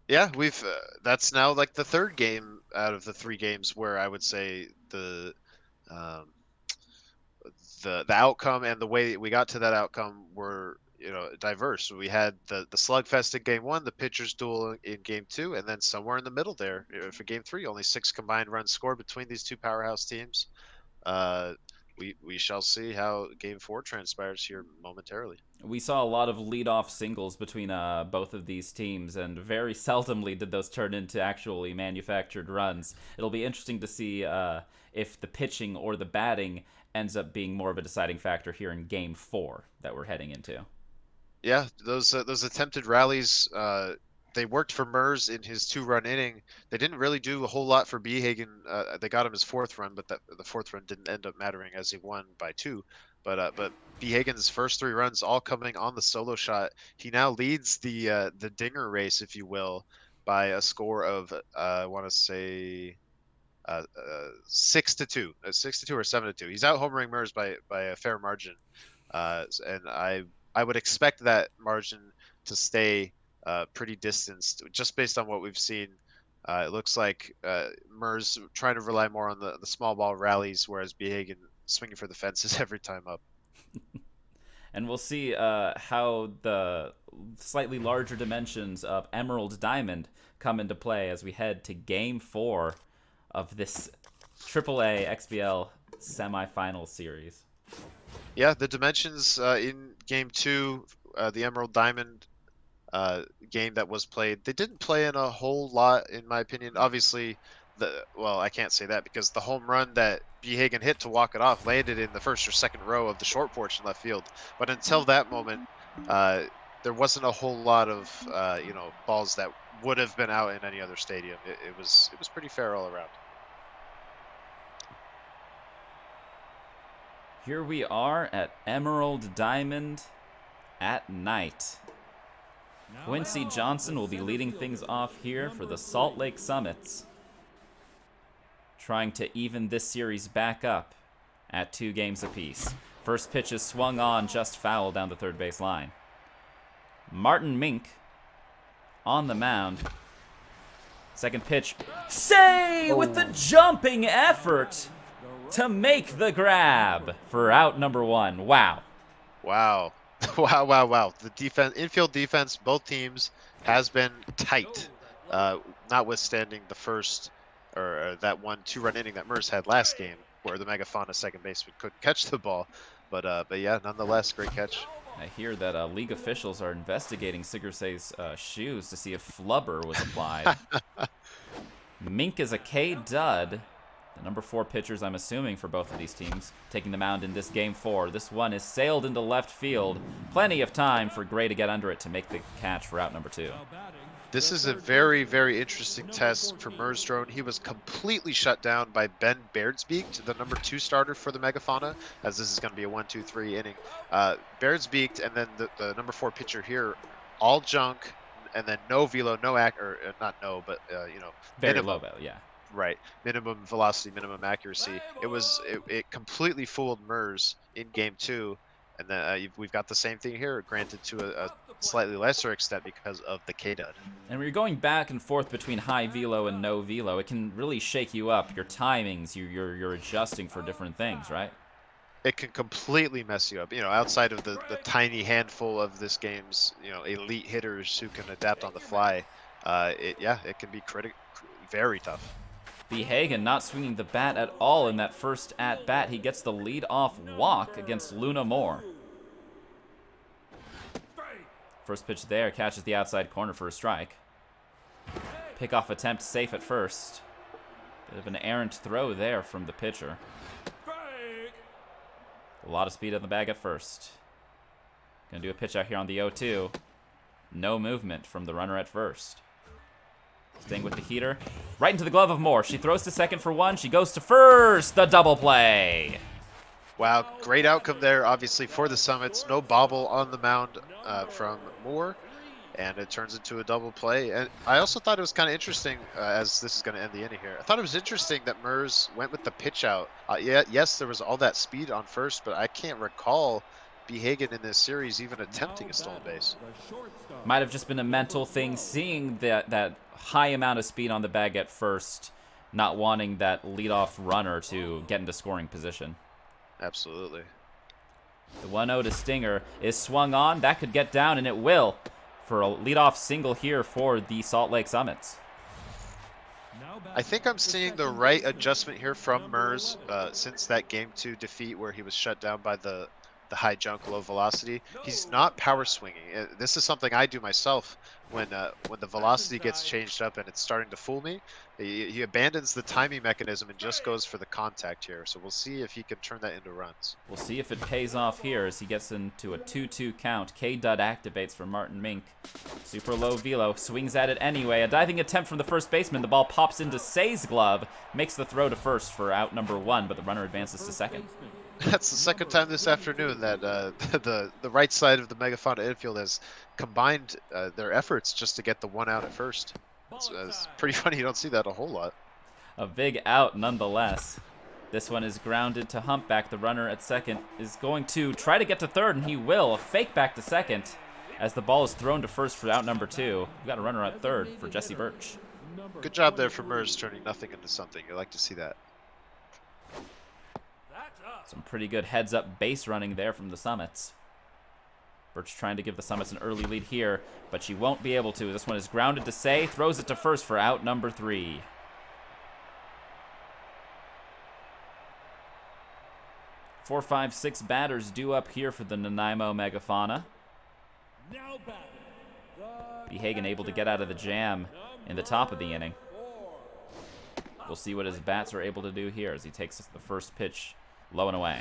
Yeah, we've that's now like the third game out of the 3 games where I would say um, the outcome and the way we got to that outcome were diverse. We had the slugfest in game 1, the pitchers duel in game 2, and then somewhere in the middle there for game 3, only 6 combined runs scored between these two powerhouse teams. Uh, we shall see how game 4 transpires here momentarily. We saw a lot of lead-off singles between both of these teams, and very seldomly did those turn into actually manufactured runs. It'll be interesting to see if the pitching or the batting ends up being more of a deciding factor here in Game 4 that we're heading into. Yeah, those attempted rallies, they worked for Merz in his 2-run inning. They didn't really do a whole lot for Behagen. They got him his 4th run, but the 4th run didn't end up mattering as he won by 2. But Behagen's first 3 runs all coming on the solo shot. He now leads the dinger race, if you will, by a score of I want to say 6-2, 6-2 or 7-2. He's out homering Merz by a fair margin, and I would expect that margin to stay pretty distanced, just based on what we've seen. It looks like Merz trying to rely more on the small ball rallies, whereas Behagen swinging for the fences every time up. And we'll see how the slightly larger dimensions of Emerald Diamond come into play as we head to Game 4 of this AAA XBL semifinal series. Yeah, the dimensions in Game 2, the Emerald Diamond game that was played, they didn't play in a whole lot, in my opinion. Obviously, I can't say that because the home run that Behagen hit to walk it off landed in the first or second row of the short porch in left field. But until that moment, there wasn't a whole lot of balls that would have been out in any other stadium. It was pretty fair all around. Here we are at Emerald Diamond at night. Quincy Johnson will be leading things off here for the Salt Lake Summits, trying to even this series back up at 2 games apiece. First pitch is swung on, just foul down the third base line. Martin Mink on the mound. Second pitch, Say with the jumping effort to make the grab for out number 1. Wow. Wow. Wow. The defense, infield defense, both teams has been tight, notwithstanding the first or that 2-run inning that Merz had last game where the Megafauna second baseman couldn't catch the ball. But yeah, nonetheless, great catch. I hear that league officials are investigating Sigursay's shoes to see if flubber was applied. Mink is a K-dud. The number 4 pitchers, I'm assuming, for both of these teams, taking the mound in this Game 4. This one is sailed into left field. Plenty of time for Gray to get under it to make the catch for out number 2. This is a very, very interesting test for merzdrone. He was completely shut down by Ben Beardsbeek, the number 2 starter for the Megafauna, as this is going to be a 1-2-3 inning. Beardsbeek and then the number 4 pitcher here, all junk, and then no velo, no not no, but Very minimum. low, yeah. Right, minimum velocity, minimum accuracy. It completely fooled Merz in Game 2, and then we've got the same thing here, granted to a slightly lesser extent because of the K-dud. And when you're going back and forth between high velo and no velo, it can really shake you up. Your timings, you're adjusting for different things, right? It can completely mess you up. Outside of the tiny handful of this game's elite hitters who can adapt on the fly, it can be very tough. Behagen not swinging the bat at all in that first at-bat. He gets the lead-off walk against Luna Moore. First pitch there, catches the outside corner for a strike. Pickoff attempt safe at first. Bit of an errant throw there from the pitcher. A lot of speed on the bag at first. Gonna do a pitch out here on the 0-2. No movement from the runner at first. Staying with the heater. Right into the glove of Moore. She throws to second for 1. She goes to first. The double play. Wow, great outcome there, obviously, for the Summits. No bobble on the mound from Moore, and it turns into a double play. And I also thought it was kind of interesting, as this is going to end the inning here. I thought it was interesting that Merz went with the pitch out. Yeah, yes, there was all that speed on first, but I can't recall B. Hagen in this series even attempting a stolen base. Might have just been a mental thing, seeing that high amount of speed on the bag at first, not wanting that leadoff runner to get into scoring position. Absolutely. The 1-0 to Stinger is swung on. That could get down, and it will, for a leadoff single here for the Salt Lake Summits. I think I'm seeing the right adjustment here from Merz since that Game 2 defeat where he was shut down by the high junk, low velocity. He's not power swinging. This is something I do myself when the velocity gets changed up and it's starting to fool me. He abandons the timing mechanism and just goes for the contact here. So we'll see if he can turn that into runs. We'll see if it pays off here as he gets into a 2-2 count. K-Dud activates for Martin Mink. Super low velo, swings at it anyway. A diving attempt from the first baseman. The ball pops into Say's glove, makes the throw to first for out number 1, but the runner advances to second. That's the second time this afternoon that the right side of the Megafauna infield has combined their efforts just to get the one out at first. It's pretty funny. You don't see that a whole lot. A big out nonetheless. This one is grounded to Humpback. The runner at second is going to try to get to third, and he will. A fake back to second as the ball is thrown to first for out number 2. We've got a runner at third for Jesse Birch. Good job there for Merz, turning nothing into something. You like to see that. Some pretty good heads-up base running there from the Summits. Birch trying to give the Summits an early lead here, but she won't be able to. This one is grounded to Say, throws it to first for out number 3. Four, 5, 6 batters due up here for the Nanaimo Megafauna. B. Hagen able to get out of the jam in the top of the inning. We'll see what his bats are able to do here as he takes the first pitch low and away.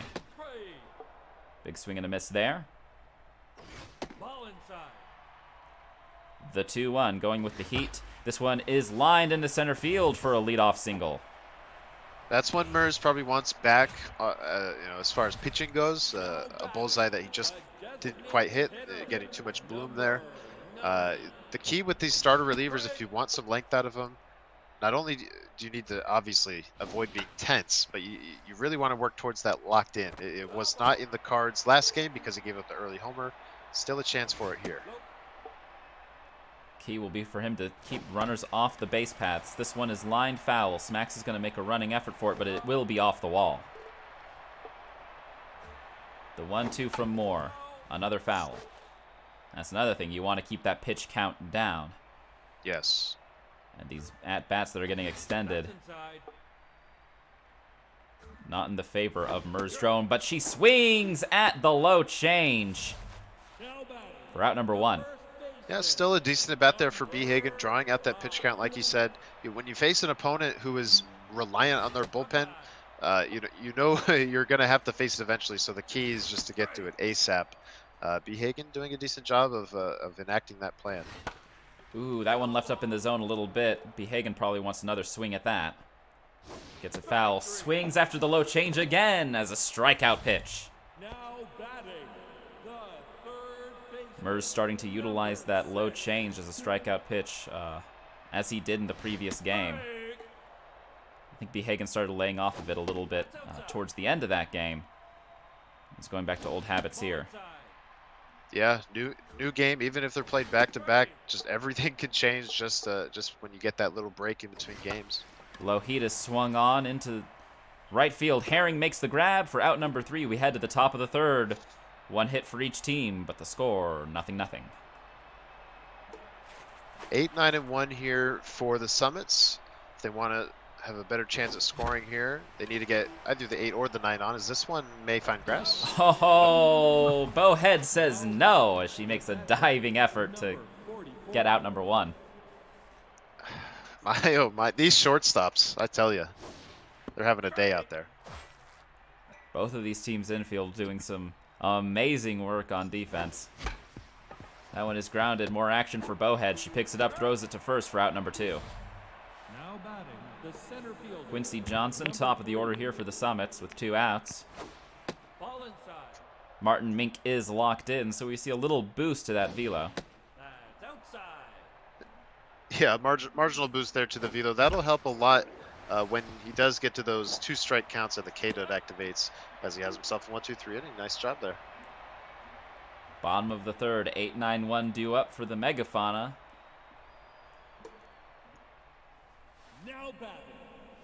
Big swing and a miss there. The 2-1 going with the heat. This one is lined into center field for a leadoff single. That's when Merz probably wants back, as far as pitching goes. A bullseye that he just didn't quite hit, getting too much bloom there. The key with these starter relievers, if you want some length out of them, not only do you need to obviously avoid being tense, but you really want to work towards that locked in. It was not in the cards last game because he gave up the early homer. Still a chance for it here. Key will be for him to keep runners off the base paths. This one is lined foul. Smacks is going to make a running effort for it, but it will be off the wall. The 1-2 from Moore. Another foul. That's another thing. You want to keep that pitch count down. Yes. And these at-bats that are getting extended, not in the favor of merzdrone, but she swings at the low change for out number 1. Yeah, still a decent at bat there for B. Hagen, drawing out that pitch count. Like you said, when you face an opponent who is reliant on their bullpen, you know you're going to have to face it eventually. So the key is just to get to it ASAP. B. Hagen doing a decent job of enacting that plan. Ooh, that one left up in the zone a little bit. B. Hagen probably wants another swing at that. Gets a foul. Swings after the low change again as a strikeout pitch. Merz starting to utilize that low change as a strikeout pitch, as he did in the previous game. I think B. Hagen started laying off of it a little bit towards the end of that game. He's going back to old habits here. Yeah, new game. Even if they're played back to back, just everything can change. Just when you get that little break in between games. Low heat is swung on into right field. Herring makes the grab for out number 3. We head to the top of the third. One hit for each team, but the score 0-0. 8-9-1 here for the Summits. If they want to have a better chance at scoring here, they need to get either the 8 or the 9 on. Is this one may find grass? Oh, Bowhead says no as she makes a diving effort to get out number 1. My, these shortstops, I tell you, they're having a day out there. Both of these teams infield doing some amazing work on defense. That one is grounded. More action for Bowhead. She picks it up, throws it to first for out number 2. Now batting, the center fielder. Quincy Johnson, top of the order here for the Summits with 2 outs. Martin Mink is locked in, so we see a little boost to that velo. That's outside. Yeah, marginal boost there to the velo. That'll help a lot when he does get to those 2-strike counts and the K-dot activates, as he has himself a 1-2-3 inning. Nice job there. Bottom of the third, 8-9-1 due up for the Megafauna. Now batting,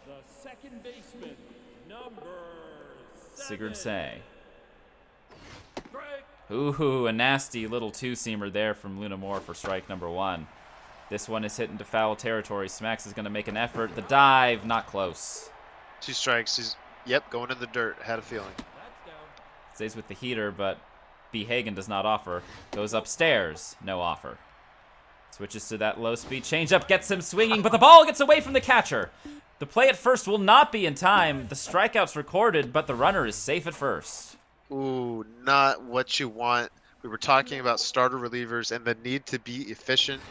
the second baseman, number 7. Sigurd Say. Strike. Ooh, a nasty little two-seamer there from Luna Moore for strike number 1. This one is hit into foul territory. Smacks is going to make an effort. The dive, not close. 2 strikes. He's, yep, going in the dirt. Had a feeling. That's down. Stays with the heater, but B. Hagen does not offer. Goes upstairs, no offer. Switches to that low-speed changeup, gets him swinging, but the ball gets away from the catcher. The play at first will not be in time. The strikeout's recorded, but the runner is safe at first. Ooh, not what you want. We were talking about starter relievers and the need to be efficient.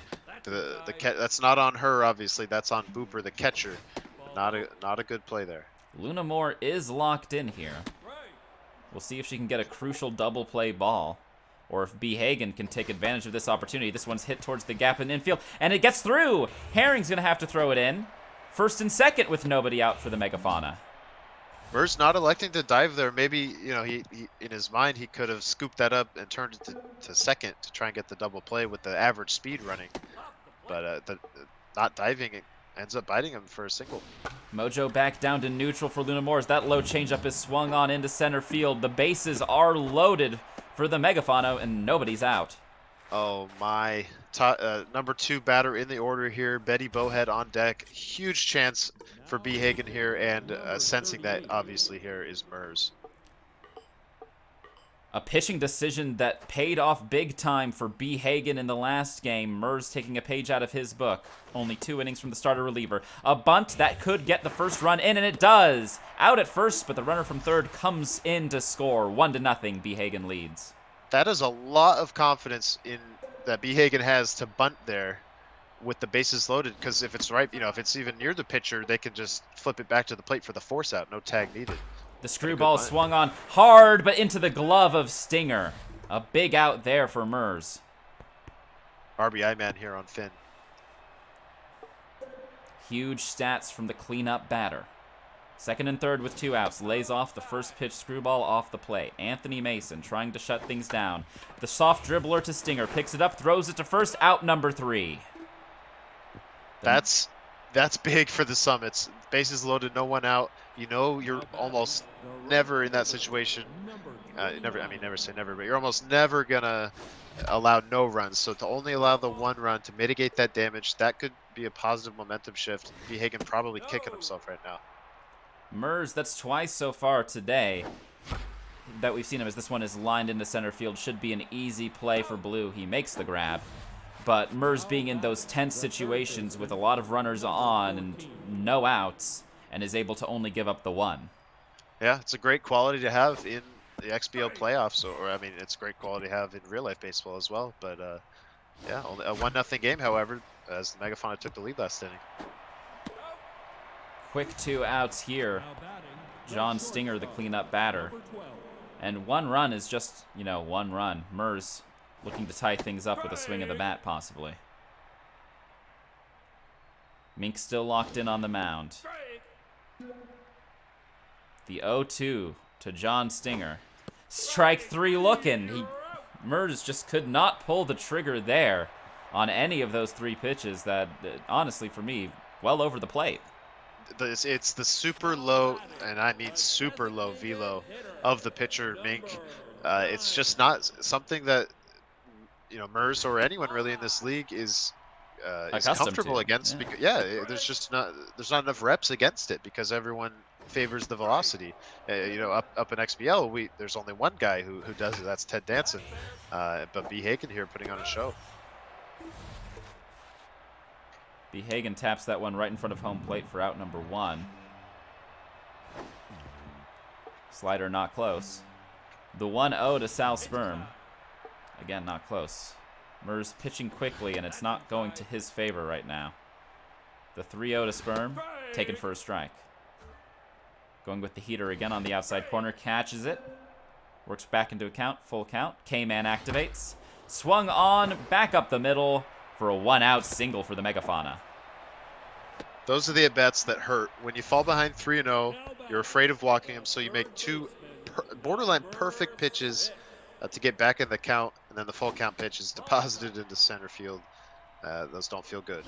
That's not on her, obviously. That's on Booper, the catcher. Not a good play there. Luna Moore is locked in here. We'll see if she can get a crucial double play ball, or if B. Hagen can take advantage of this opportunity. This one's hit towards the gap in infield, and it gets through. Herring's gonna have to throw it in. First and second with nobody out for the Megafauna. Merz not electing to dive there. Maybe, you know, he in his mind he could have scooped that up and turned it to second to try and get the double play with the average speed running. But not diving, it ends up biting him for a single. Mojo back down to neutral for Luna Moore as that low changeup is swung on into center field. The bases are loaded for the Megafauna, and nobody's out. Oh my! Number 2 batter in the order here, Betty Bowhead on deck. Huge chance for B. Hagen here, and sensing that obviously here is Merz. A pitching decision that paid off big time for B. Hagen in the last game. Merz taking a page out of his book. Only 2 innings from the starter reliever. A bunt that could get the first run in, and it does. Out at first, but the runner from third comes in to score. 1-0, B. Hagen leads. That is a lot of confidence in that B. Hagen has to bunt there with the bases loaded, because if it's right, you know, if it's even near the pitcher, they can just flip it back to the plate for the force out. No tag needed. The screwball swung on hard, but into the glove of Stinger. A big out there for Merz. RBI man here on Finn. Huge stats from the cleanup batter. Second and third with 2 outs. Lays off the first pitch screwball off the plate. Anthony Mason trying to shut things down. The soft dribbler to Stinger. Picks it up, throws it to first. Out number 3. That's big for the Summits. Bases loaded, no one out. You know you're almost never in that situation. Never say never, but you're almost never gonna allow no runs. So to only allow the 1 run to mitigate that damage, that could be a positive momentum shift. B. Hagen probably kicking himself right now. Merz, that's twice so far today that we've seen him, as this one is lined into center field. Should be an easy play for Blue. He makes the grab. But Merz being in those tense situations with a lot of runners on and no outs, and is able to only give up the 1. Yeah, it's a great quality to have in the XBL playoffs, or I mean, it's a great quality to have in real life baseball as well. But yeah, only a 1-0 game, however, as the Megafauna took the lead last inning. Quick 2 outs here. John Stinger, the cleanup batter. And 1 run is just, 1 run. Merz looking to tie things up with a swing of the bat, possibly. Mink still locked in on the mound. The 0-2 to John Stinger. Strike 3 looking. Merz just could not pull the trigger there on any of those 3 pitches that, honestly, for me, well over the plate. It's the super low, and I mean super low velo of the pitcher, Mink. It's just not something that, Merz or anyone really in this league is comfortable against. Yeah. Because, there's not enough reps against it because everyone favors the velocity. Up in XBL, there's only one guy who does it. That's Ted Danson. But B. Hagen here putting on a show. B. Hagen taps that one right in front of home plate for out number 1. Slider not close. The 1-0 to Sal Sperm. Again, not close. Merz pitching quickly, and it's not going to his favor right now. The 3-0 to Sperm, taken for a strike. Going with the heater again on the outside corner, catches it. Works back into a count, full count. K-Man activates. Swung on, back up the middle for a 1-out single for the Megafauna. Those are the at-bats that hurt. When you fall behind 3-0, you're afraid of walking them, so you make two borderline perfect pitches to get back in the count, and then the full count pitch is deposited into center field. Those don't feel good.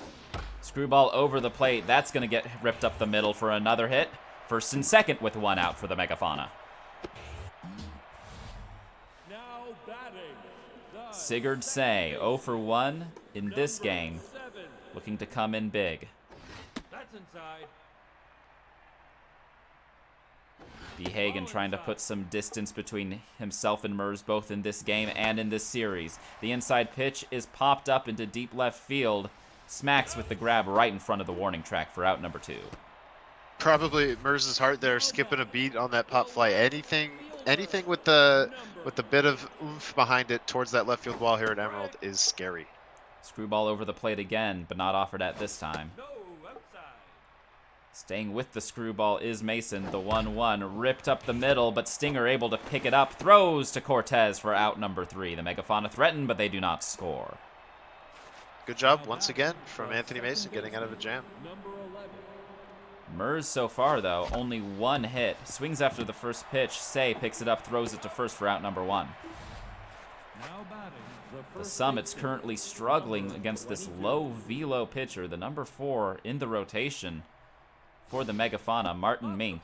Screwball over the plate. That's going to get ripped up the middle for another hit. First and second with 1 out for the Megafauna. Now batting, the Sigurd Say, 0 for 1 in this game. 7. Looking to come in big. That's inside. B. Hagen trying to put some distance between himself and Merz both in this game and in this series. The inside pitch is popped up into deep left field. Smacks with the grab right in front of the warning track for out number 2. Probably Merz's heart there, skipping a beat on that pop fly. Anything with the bit of oomph behind it towards that left field wall here at Emerald is scary. Screwball over the plate again, but not offered at this time. No, outside. Staying with the screwball is Mason. The 1-1 ripped up the middle, but Stinger able to pick it up. Throws to Cortez for out number 3. The Megafauna threaten, but they do not score. Good job once again from Anthony Mason getting out of a jam. Number 11. Merz so far, though, only 1 hit. Swings after the first pitch. Say picks it up, throws it to first for out number 1. Now batting, The first Summit's baseman, currently struggling against this low velo pitcher, the number 4 in the rotation for the Megafauna, Martin Mink.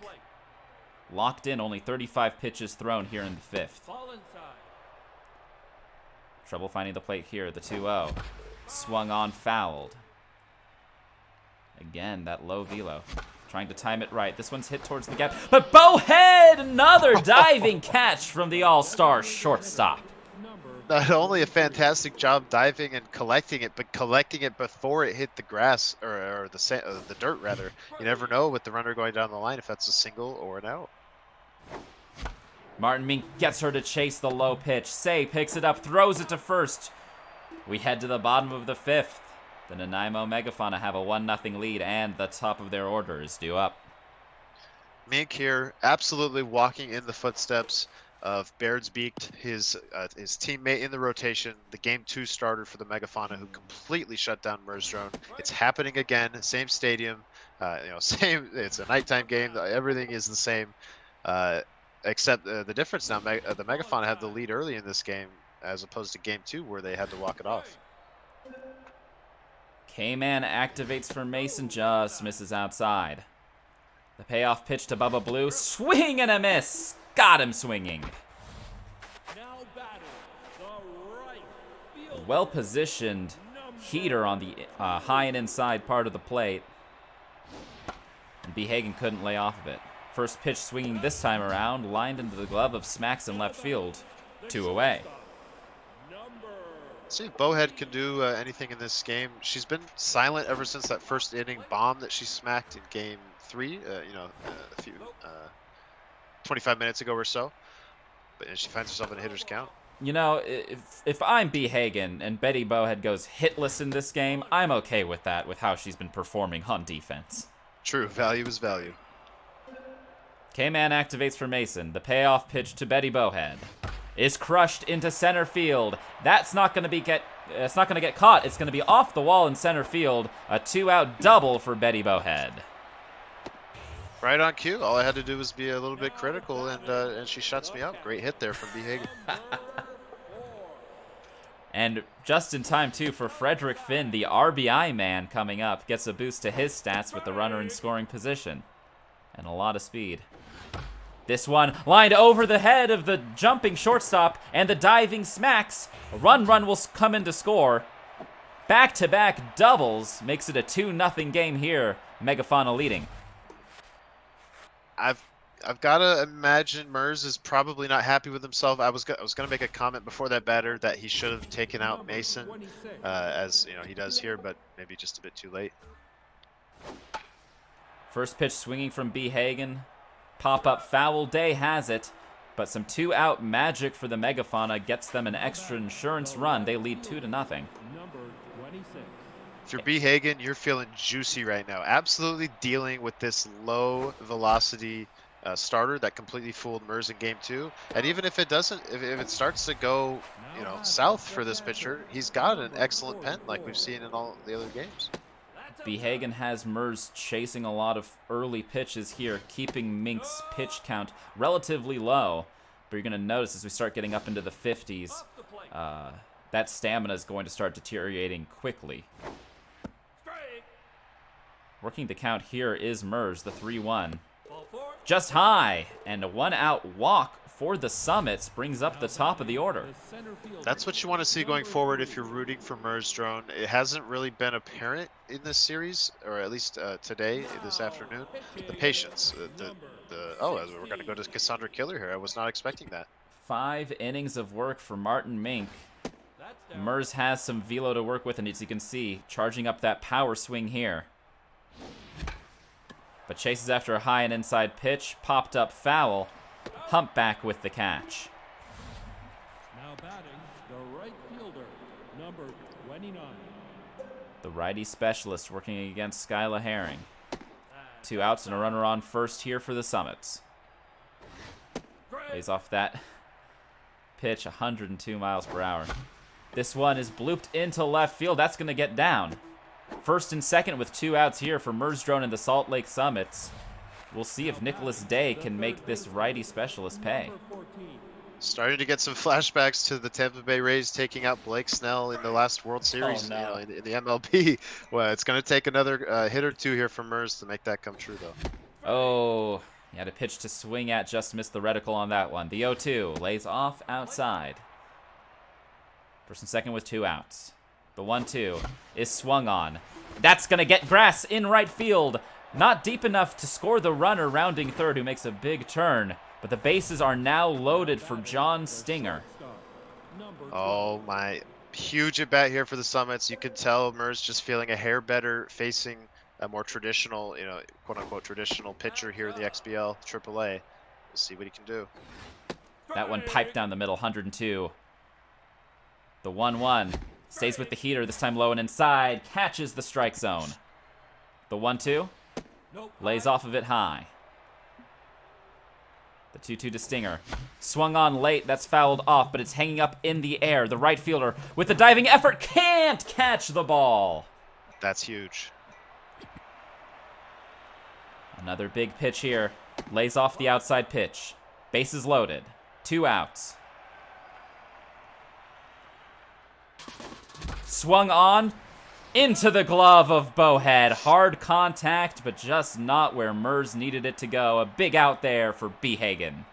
Locked in, only 35 pitches thrown here in the 5th. Ball inside. Trouble finding the plate here, the 2-0. Swung on, fouled. Again, that low velo. Trying to time it right. This one's hit towards the gap. But Bowhead, another diving catch from the all-star shortstop. Not only a fantastic job diving and collecting it, but collecting it before it hit the grass or the dirt rather. You never know with the runner going down the line if that's a single or an out. Martin Mink gets her to chase the low pitch. Say picks it up, throws it to first. We head to the bottom of the 5th. The Nanaimo Megafauna have a 1-0 lead, and the top of their order is due up. Mink here, absolutely walking in the footsteps of Baird's Beaked, his teammate in the rotation, the Game 2 starter for the Megafauna, who completely shut down merzdrone. It's happening again, same stadium, same. It's a nighttime game. Everything is the same, except the difference now. The Megafauna had the lead early in this game, as opposed to Game 2, where they had to walk it off. K-Man activates for Mason, just misses outside. The payoff pitch to Bubba Blue, swing and a miss. Got him swinging. Now batting, the right field. Well-positioned heater on the high and inside part of the plate. And B. Hagen couldn't lay off of it. First pitch swinging this time around, lined into the glove of Smacks in left field. 2 away. See if Bowhead can do anything in this game. She's been silent ever since that first inning bomb that she smacked in Game 3. A few 25 minutes ago or so. And she finds herself in a hitter's count. You know, if I'm B. Hagen and Betty Bowhead goes hitless in this game, I'm okay with that, with how she's been performing on defense. True, value is value. K-Man activates for Mason. The payoff pitch to Betty Bowhead is crushed into center field. That's not going to get caught. It's going to be off the wall in center field. A 2-out double for Betty Bowhead. Right on cue. All I had to do was be a little bit critical, and she shuts me up. Great hit there from B. Hagen. And just in time, too, for Frederick Finn, the RBI man coming up, gets a boost to his stats with the runner in scoring position. And a lot of speed. This one lined over the head of the jumping shortstop and the diving Smacks. A run will come in to score. Back-to-back doubles makes it a 2-0 game here. Megafauna leading. I've got to imagine Merz is probably not happy with himself. I was going to make a comment before that batter that he should have taken out Mason, as he does here, but maybe just a bit too late. First pitch swinging from B. Hagen. Pop-up foul, Day has it, but some 2-out magic for the Megafauna gets them an extra insurance run. They lead 2-0. Number 26. If you're B. Hagen, you're feeling juicy right now. Absolutely dealing with this low velocity starter that completely fooled Merz in game 2. And even if it doesn't, if it starts to go, south for this pitcher, he's got an excellent pen like we've seen in all the other games. bhagen has Merz chasing a lot of early pitches here, keeping Mink's pitch count relatively low. But you're going to notice as we start getting up into the 50s, that stamina is going to start deteriorating quickly. Working the count here is Merz, the 3-1. Just high, and a 1-out walk for the Summits brings up the top of the order. That's what you want to see going forward if you're rooting for merzdrone. It hasn't really been apparent in this series, or at least today, this afternoon. The patience, we're going to go to Cassandra Killer here. I was not expecting that. 5 innings of work for Martin Mink. Merz has some velo to work with, and as you can see, charging up that power swing here. But chases after a high and inside pitch, popped up foul, humpback with the catch. Now batting, the right fielder, number 29. The righty specialist working against Skyla Herring. 2 outs and a runner on first here for the Summits. Lays off that pitch, 102 miles per hour. This one is blooped into left field. That's going to get down. First and second with 2 outs here for merzdrone and the Salt Lake Summits. We'll see if Nicholas Day can make this righty specialist pay. Starting to get some flashbacks to the Tampa Bay Rays taking out Blake Snell in the last World Series, in the MLB. Well, it's going to take another hit or two here from Merz to make that come true, though. Oh, he had a pitch to swing at, just missed the reticle on that one. The 0-2 lays off outside. First and second with 2 outs. The 1-2 is swung on. That's going to get grass in right field. Not deep enough to score the runner rounding third, who makes a big turn. But the bases are now loaded for John Stinger. Oh, my. Huge at bat here for the Summits. You can tell Merz just feeling a hair better, facing a more traditional, quote-unquote traditional pitcher here in the XBL AAA. We'll see what he can do. That one piped down the middle, 102. The 1-1 stays with the heater, this time low and inside, catches the strike zone. The 1-2 lays off of it high. The 2-2 to Stinger. Swung on late, that's fouled off, but it's hanging up in the air. The right fielder, with the diving effort, can't catch the ball. That's huge. Another big pitch here. Lays off the outside pitch. Bases loaded. 2 outs. Swung on into the glove of Bowhead. Hard contact, but just not where Merz needed it to go. A big out there for bhagen.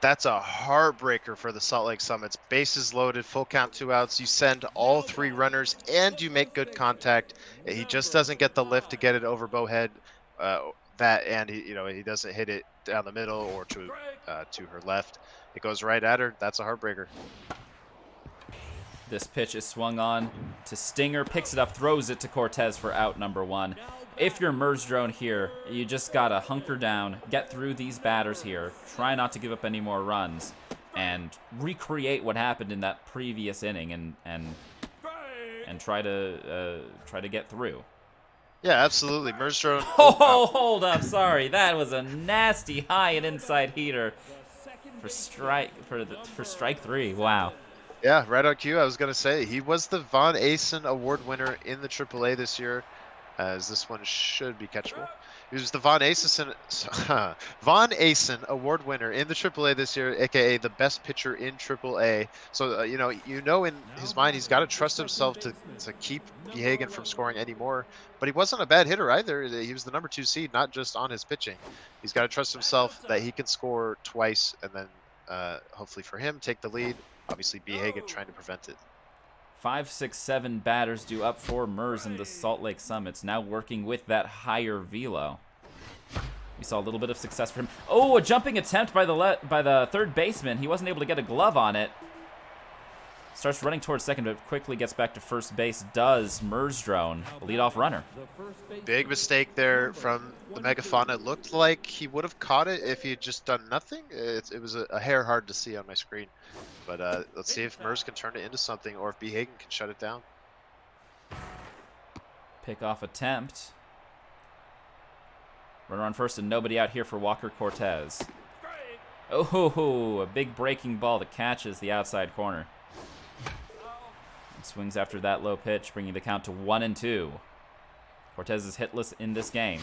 That's a heartbreaker for the Salt Lake Summits. Bases loaded, full count, 2 outs. You send all 3 runners, and you make good contact. He just doesn't get the lift to get it over Bowhead. He doesn't hit it down the middle or to her left. It goes right at her. That's a heartbreaker. This pitch is swung on to Stinger, picks it up, throws it to Cortez for out number 1. If you're merzdrone here, you just gotta hunker down, get through these batters here, try not to give up any more runs, and recreate what happened in that previous inning and try to get through. Yeah, absolutely. merzdrone. Oh, hold up, sorry, that was a nasty high and inside heater for strike 3. Wow. Yeah, right on cue. I was going to say, he was the Von Asen Award winner in the AAA this year, as this one should be catchable. He was the Von Asen Award winner in the AAA this year, a.k.a. the best pitcher in AAA. So, in his mind, he's got to trust himself to keep bhagen from scoring anymore. But he wasn't a bad hitter either. He was the number 2 seed, not just on his pitching. He's got to trust himself that he can score twice and then, hopefully for him, take the lead. Obviously, bhagen trying to prevent it. 5, 6, 7 batters due up for Merz in the Salt Lake Summits, now working with that higher velo. We saw a little bit of success for him. Oh, a jumping attempt by the third baseman. He wasn't able to get a glove on it. Starts running towards second, but quickly gets back to first base. Does merzdrone, leadoff runner. Big mistake there from the Megafauna. It looked like he would have caught it if he had just done nothing. It was a hair hard to see on my screen. But let's see if Merz can turn it into something, or if bhagen can shut it down. Pickoff attempt. Runner on first and nobody out here for Walker Cortez. Oh, a big breaking ball that catches the outside corner. And swings after that low pitch, bringing the count to 1-2. Cortez is hitless in this game.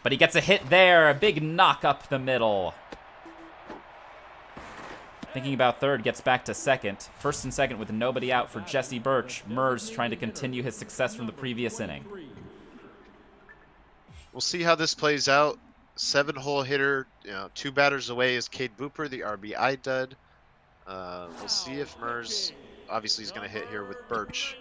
But he gets a hit there, a big knock up the middle. Thinking about third, gets back to second. First and second with nobody out for Jesse Birch. Merz trying to continue his success from the previous inning. We'll see how this plays out. 7-hole hitter, 2 batters away is Cade Booper, the RBI dud. We'll see if Merz, obviously he's going to hit here with Birch.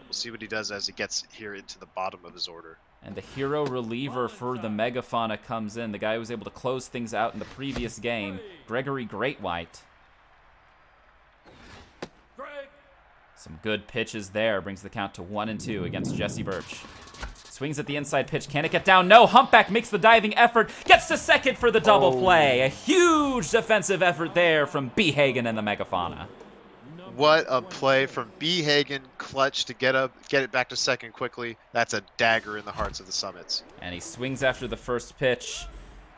We'll see what he does as he gets here into the bottom of his order. And the hero reliever for the Megafauna comes in. The guy who was able to close things out in the previous game, Gregory Greatwhite. Some good pitches there. Brings the count to 1-2 against Jesse Birch. Swings at the inside pitch. Can it get down? No. Humpback makes the diving effort. Gets to second for the double play. A huge defensive effort there from B. Hagen and the Megafauna. What a play from B. Hagen. Clutch to get it back to second quickly. That's a dagger in the hearts of the Summits. And he swings after the first pitch.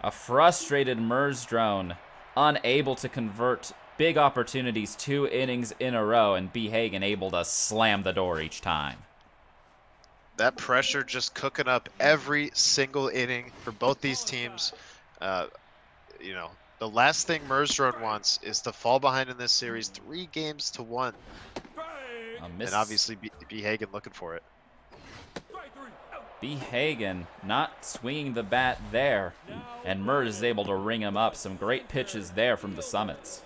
A frustrated merzdrone. Unable to convert big opportunities 2 innings in a row. And B. Hagen able to slam the door each time. That pressure just cooking up every single inning for both these teams. The last thing Merzdrone wants is to fall behind in this series 3-1. And obviously B. Hagen looking for it. B. Hagen not swinging the bat there. And Merz is able to ring him up. Some great pitches there from the Summits.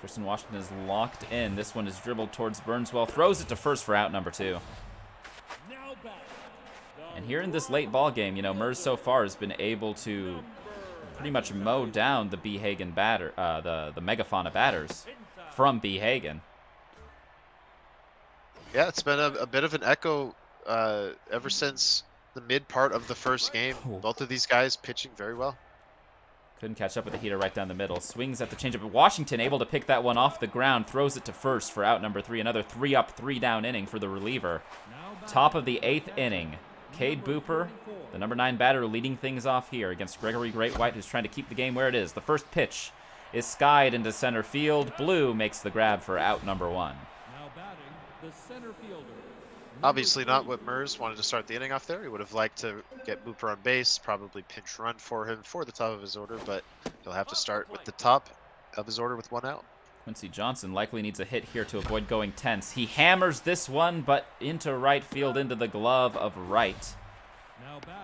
Tristan Washington is locked in. This one is dribbled towards Burnswell. Throws it to first for out number 2. And here in this late ball game, Merz so far has been able to pretty much mow down the B. Hagen batter, the Megafauna batters from B. Hagen. Yeah, it's been a bit of an echo ever since the mid part of the first game. Both of these guys pitching very well. Couldn't catch up with the heater right down the middle. Swings at the changeup. Washington able to pick that one off the ground. Throws it to first for out number 3. Another 3-up, 3-down inning for the reliever. Top of the 8th inning. Cade Booper, the number 9 batter, leading things off here against Gregory Greatwhite, who's trying to keep the game where it is. The first pitch is skied into center field. Blue makes the grab for out number 1. Now batting, the center fielder. Obviously not what Merz wanted to start the inning off there. He would have liked to get Booper on base, probably pinch run for him for the top of his order, but he'll have to start with the top of his order with 1 out. Quincy Johnson likely needs a hit here to avoid going tense. He hammers this one, but into right field, into the glove of right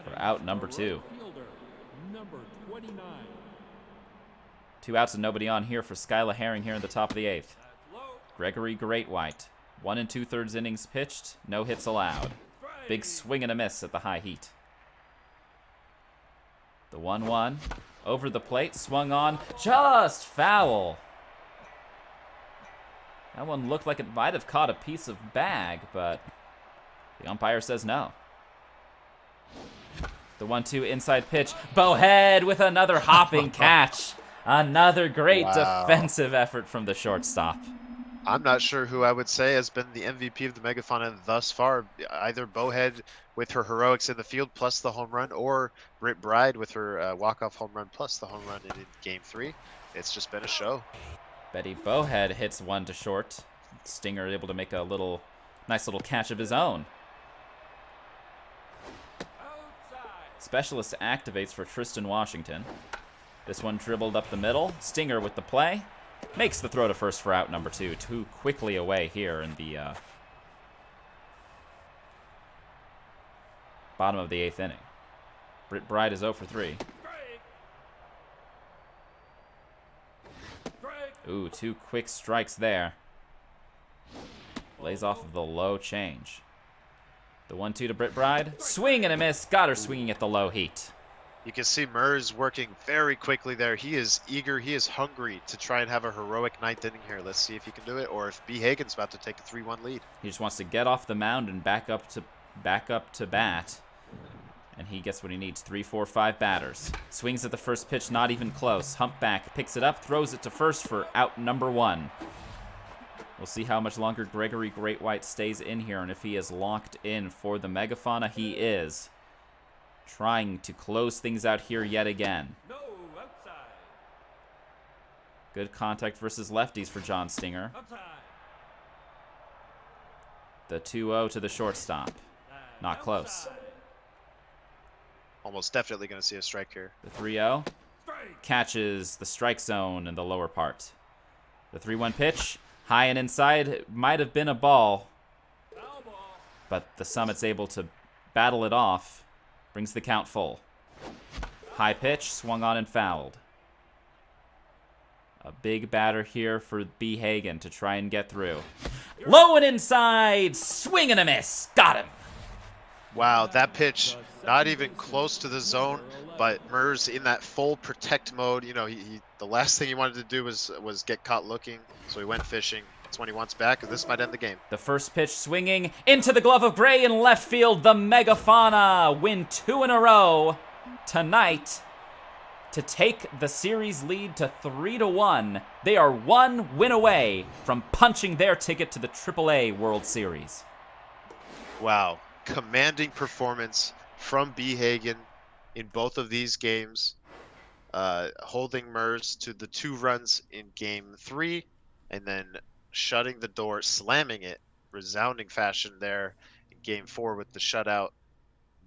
for out number 2. Number 29. 2 outs and nobody on here for Skyla Herring here in the top of the 8th. Gregory Greatwhite. 1 2/3 innings pitched, no hits allowed. Big swing and a miss at the high heat. The 1-1 over the plate, swung on, just foul. That one looked like it might have caught a piece of bag, but the umpire says no. The 1-2 inside pitch. Bowhead with another hopping catch. Another great defensive effort from the shortstop. I'm not sure who I would say has been the MVP of the Megafauna thus far. Either Bowhead with her heroics in the field plus the home run, or Britt Bride with her walk-off home run plus the home run in Game 3. It's just been a show. Betty Bowhead hits one to short. Stinger able to make a nice little catch of his own. Specialist activates for Tristan Washington. This one dribbled up the middle. Stinger with the play. Makes the throw to first for out number 2. Too quickly away here in the bottom of the 8th inning. Britt Bride is 0 for 3. Ooh, 2 quick strikes there. Lays off of the low change. The 1-2 to Britt Bride. Swing and a miss. Got her swinging at the low heat. You can see Merz working very quickly there. He is eager. He is hungry to try and have a heroic 9th inning here. Let's see if he can do it, or if B. Hagen's about to take a 3-1 lead. He just wants to get off the mound and back up to bat. And he gets what he needs. 3, 4, 5 batters. Swings at the first pitch, not even close. Humpback picks it up, throws it to first for out number 1. We'll see how much longer Gregory Great White stays in here, and if he is locked in for the Megafauna, he is. Trying to close things out here yet again. No, outside. Good contact versus lefties for John Stinger. Outside. The 2-0 to the shortstop. Not close. Outside. Almost definitely going to see a strike here. The 3-0 Strike. catches the strike zone in the lower part. The 3-1 pitch, high and inside, it might have been a ball, Foul ball. but the Summit's able to battle it off. Brings the count full. High pitch, swung on and fouled. A big batter here for B. Hagen to try and get through. Low and inside, swing and a miss. Got him. Wow, that pitch not even close to the zone, but Merz in that full protect mode. You know, the last thing he wanted to do was get caught looking, so he went fishing. That's when he wants back, and this might end the game. The first pitch swinging into the glove of Gray in left field. The Megafauna win 2 in a row tonight to take the series lead to 3-1. They are 1 win away from punching their ticket to the AAA World Series. Wow, commanding performance from B. Hagen in both of these games, holding Merz to the 2 runs in Game 3, and then shutting the door, slamming it, resounding fashion there in Game 4 with the shutout.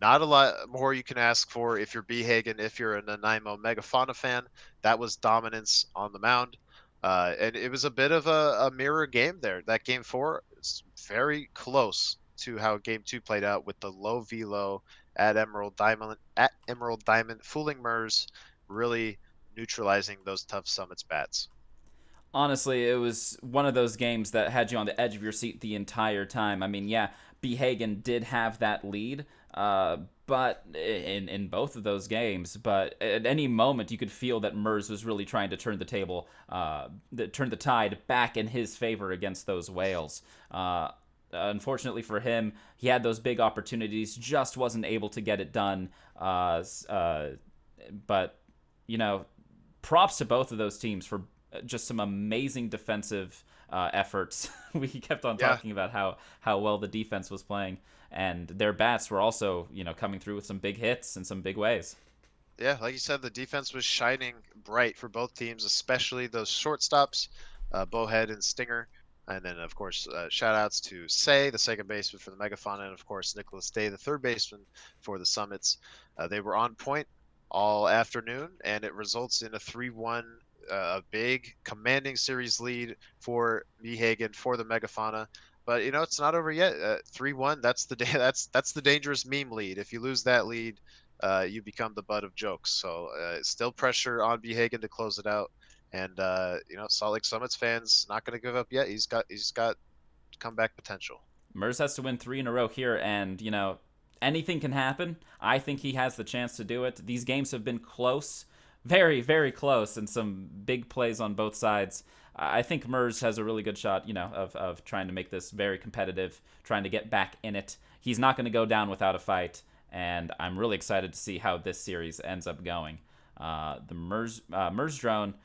Not a lot more you can ask for if you're B. Hagen, if you're a Nanaimo Megafauna fan. That was dominance on the mound. And it was a bit of a mirror game there. That Game 4 is very close to how Game 2 played out with the low velo at Emerald Diamond, fooling Merz, really neutralizing those tough Summits bats. Honestly, it was one of those games that had you on the edge of your seat the entire time. I mean, yeah, B. Hagen did have that lead, but in both of those games. But at any moment, you could feel that Merz was really trying to turn the table, turn the tide back in his favor against those whales. Unfortunately for him, he had those big opportunities, just wasn't able to get it done. But, you know, props to both of those teams for just some amazing defensive efforts. We kept on talking about how well the defense was playing, and their bats were also, you know, coming through with some big hits in some big ways. Yeah, like you said, the defense was shining bright for both teams, especially those shortstops, Bowhead and Stinger. And then, of course, shout-outs to Say, the second baseman for the Megafauna, and, of course, Nicholas Day, the third baseman for the Summits. They were on point all afternoon, and it results in a 3-1, a big, commanding series lead for B. Hagen, for the Megafauna. But, you know, it's not over yet. 3-1, that's the dangerous meme lead. If you lose that lead, you become the butt of jokes. So still pressure on B. Hagen to close it out. And you know, Salt Lake Summits fans not going to give up yet. He's got comeback potential. Merz has to win 3 in a row here, and you know, anything can happen. I think he has the chance to do it. These games have been close, very, very close, and some big plays on both sides. I think Merz has a really good shot, you know, of trying to make this very competitive, trying to get back in it. He's not going to go down without a fight, and I'm really excited to see how this series ends up going. The merzdrone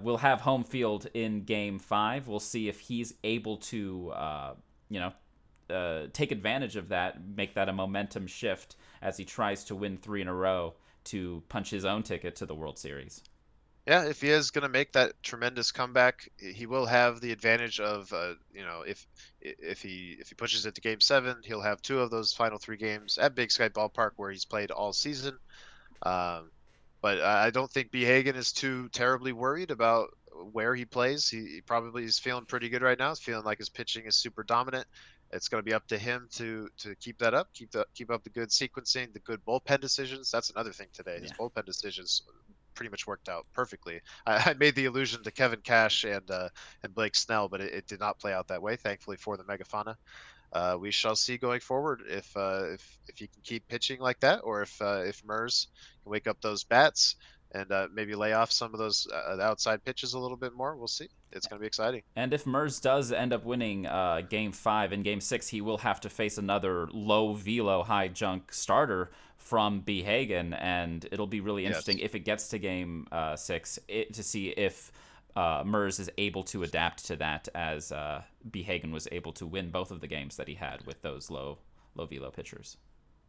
will have home field in Game 5. We'll see if he's able to, take advantage of that, make that a momentum shift as he tries to win 3 in a row to punch his own ticket to the World Series. Yeah, if he is going to make that tremendous comeback, he will have the advantage of, if he pushes it to Game 7, he'll have 2 of those final 3 games at Big Sky Ballpark where he's played all season. But I don't think B. Hagen is too terribly worried about where he plays. He probably is feeling pretty good right now. He's feeling like his pitching is super dominant. It's going to be up to him to keep that up, keep up the good sequencing, the good bullpen decisions. That's another thing today. His bullpen decisions pretty much worked out perfectly. I made the allusion to Kevin Cash and Blake Snell, but it did not play out that way, thankfully, for the Megafauna. We shall see going forward if he can keep pitching like that, or if Merz can wake up those bats and maybe lay off some of those outside pitches a little bit more. We'll see. It's going to be exciting. And if Merz does end up winning Game 5 and Game 6, he will have to face another low velo, high junk starter from B. Hagen, and it'll be really interesting if it gets to Game 6 to see if Merz is able to adapt to that, as Bhagen was able to win both of the games that he had with those low velo pitchers.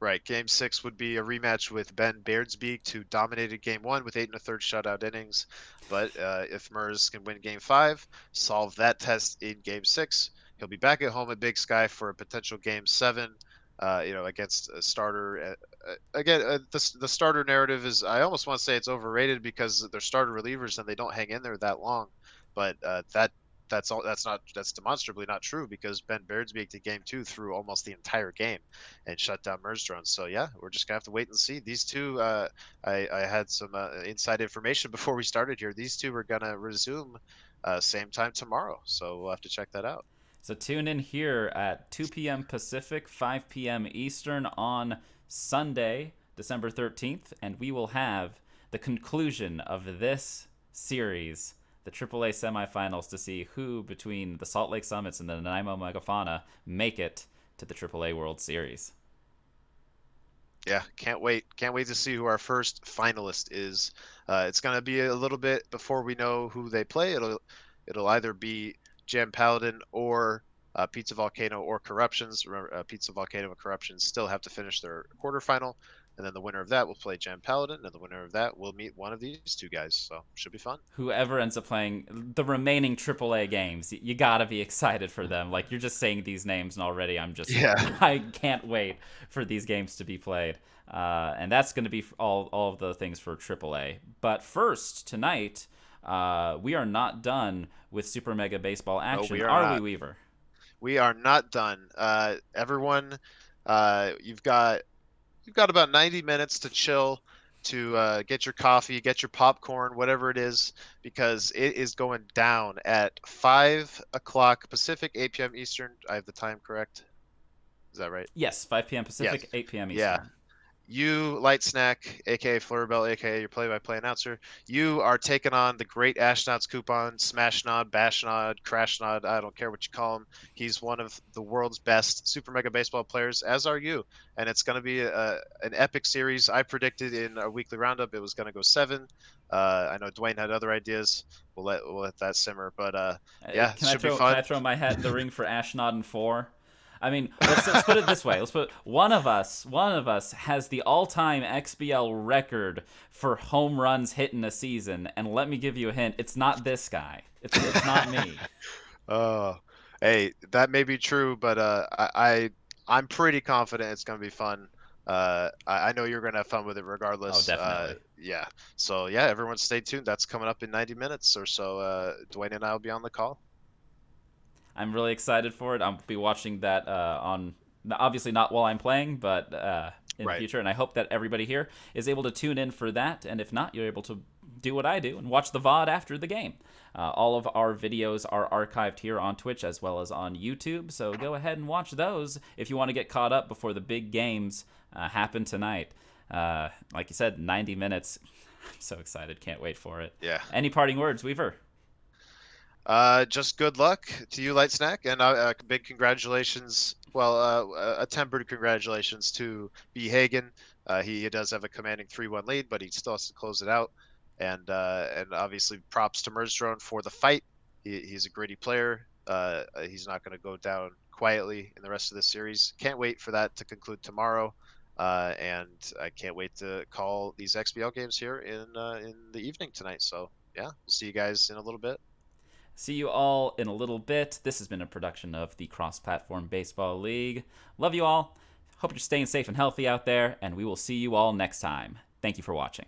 Right. Game 6 would be a rematch with Ben Beardsbeek, who dominated Game 1 with 8 1/3 shutout innings. But if Merz can win Game 5, solve that test in Game 6, he'll be back at home at Big Sky for a potential Game 7, against a starter. Again, the starter narrative is, I almost want to say it's overrated because they're starter relievers and they don't hang in there that long. But that's demonstrably not true because Ben Beardsbeek did Game 2 through almost the entire game and shut down merzdrone. So yeah, we're just gonna have to wait and see. These two, I had some inside information before we started here. These two are gonna resume same time tomorrow, so we'll have to check that out. So tune in here at 2 p.m. Pacific, 5 p.m. Eastern on Sunday, December 13th, and we will have the conclusion of this series, the AAA semifinals, to see who between the Salt Lake Summits and the Nanaimo Megafauna make it to the AAA World Series. Yeah, can't wait. Can't wait to see who our first finalist is. It's gonna be a little bit before we know who they play. It'll either be Jam Paladin or Pizza Volcano or Corruptions. Remember, Pizza Volcano and Corruptions still have to finish their quarterfinal, and then the winner of that will play Jam Paladin, and the winner of that will meet one of these two guys. So should be fun. Whoever ends up playing the remaining AAA games, you gotta be excited for them. Like, you're just saying these names, and already Yeah. I can't wait for these games to be played. And that's going to be all of the things for AAA. But first, tonight, we are not done with Super Mega Baseball action, we are are not. we, Weaver? We are not done. Everyone, you've got about 90 minutes to chill, to get your coffee, get your popcorn, whatever it is, because it is going down at 5 o'clock Pacific, 8 p.m. Eastern. I have the time correct. Is that right? Yes, 5 p.m. Yes. Pacific, 8 p.m. Yeah. Eastern. You, Light Snack, aka Flurbell, aka your play-by-play announcer, you are taking on the great Ashnod's coupon, Smashnod, Bashnod, Crashnod, I don't care what you call him. He's one of the world's best Super Mega Baseball players, as are you. And it's going to be an epic series. I predicted in our weekly roundup it was going to go 7. I know Dwayne had other ideas. We'll let that simmer. But yeah, it should be fun. Can I throw my hat in the ring for Ashnod and 4? I mean, let's put it this way. One of us has the all-time XBL record for home runs hit in a season, and let me give you a hint: it's not this guy. It's not me. Oh, hey, that may be true, but I'm pretty confident it's gonna be fun. I know you're gonna have fun with it regardless. Oh, definitely. Yeah. So yeah, everyone stay tuned. That's coming up in 90 minutes or so. Dwayne and I will be on the call. I'm really excited for it. I'll be watching that on, obviously not while I'm playing, but in the future. And I hope that everybody here is able to tune in for that. And if not, you're able to do what I do and watch the VOD after the game. All of our videos are archived here on Twitch as well as on YouTube. So go ahead and watch those if you want to get caught up before the big games happen tonight. Like you said, 90 minutes. I'm so excited. Can't wait for it. Yeah. Any parting words, Weaver? Just good luck to you, Light Snack, and big congratulations. Well, a tempered congratulations to B. Hagen. He does have a commanding 3-1 lead, but he still has to close it out. And obviously props to merzdrone for the fight. He's a gritty player. He's not going to go down quietly in the rest of this series. Can't wait for that to conclude tomorrow. And I can't wait to call these XBL games here in the evening tonight. So yeah, we'll see you guys in a little bit. See you all in a little bit. This has been a production of the Cross-Platform Baseball League. Love you all. Hope you're staying safe and healthy out there, and we will see you all next time. Thank you for watching.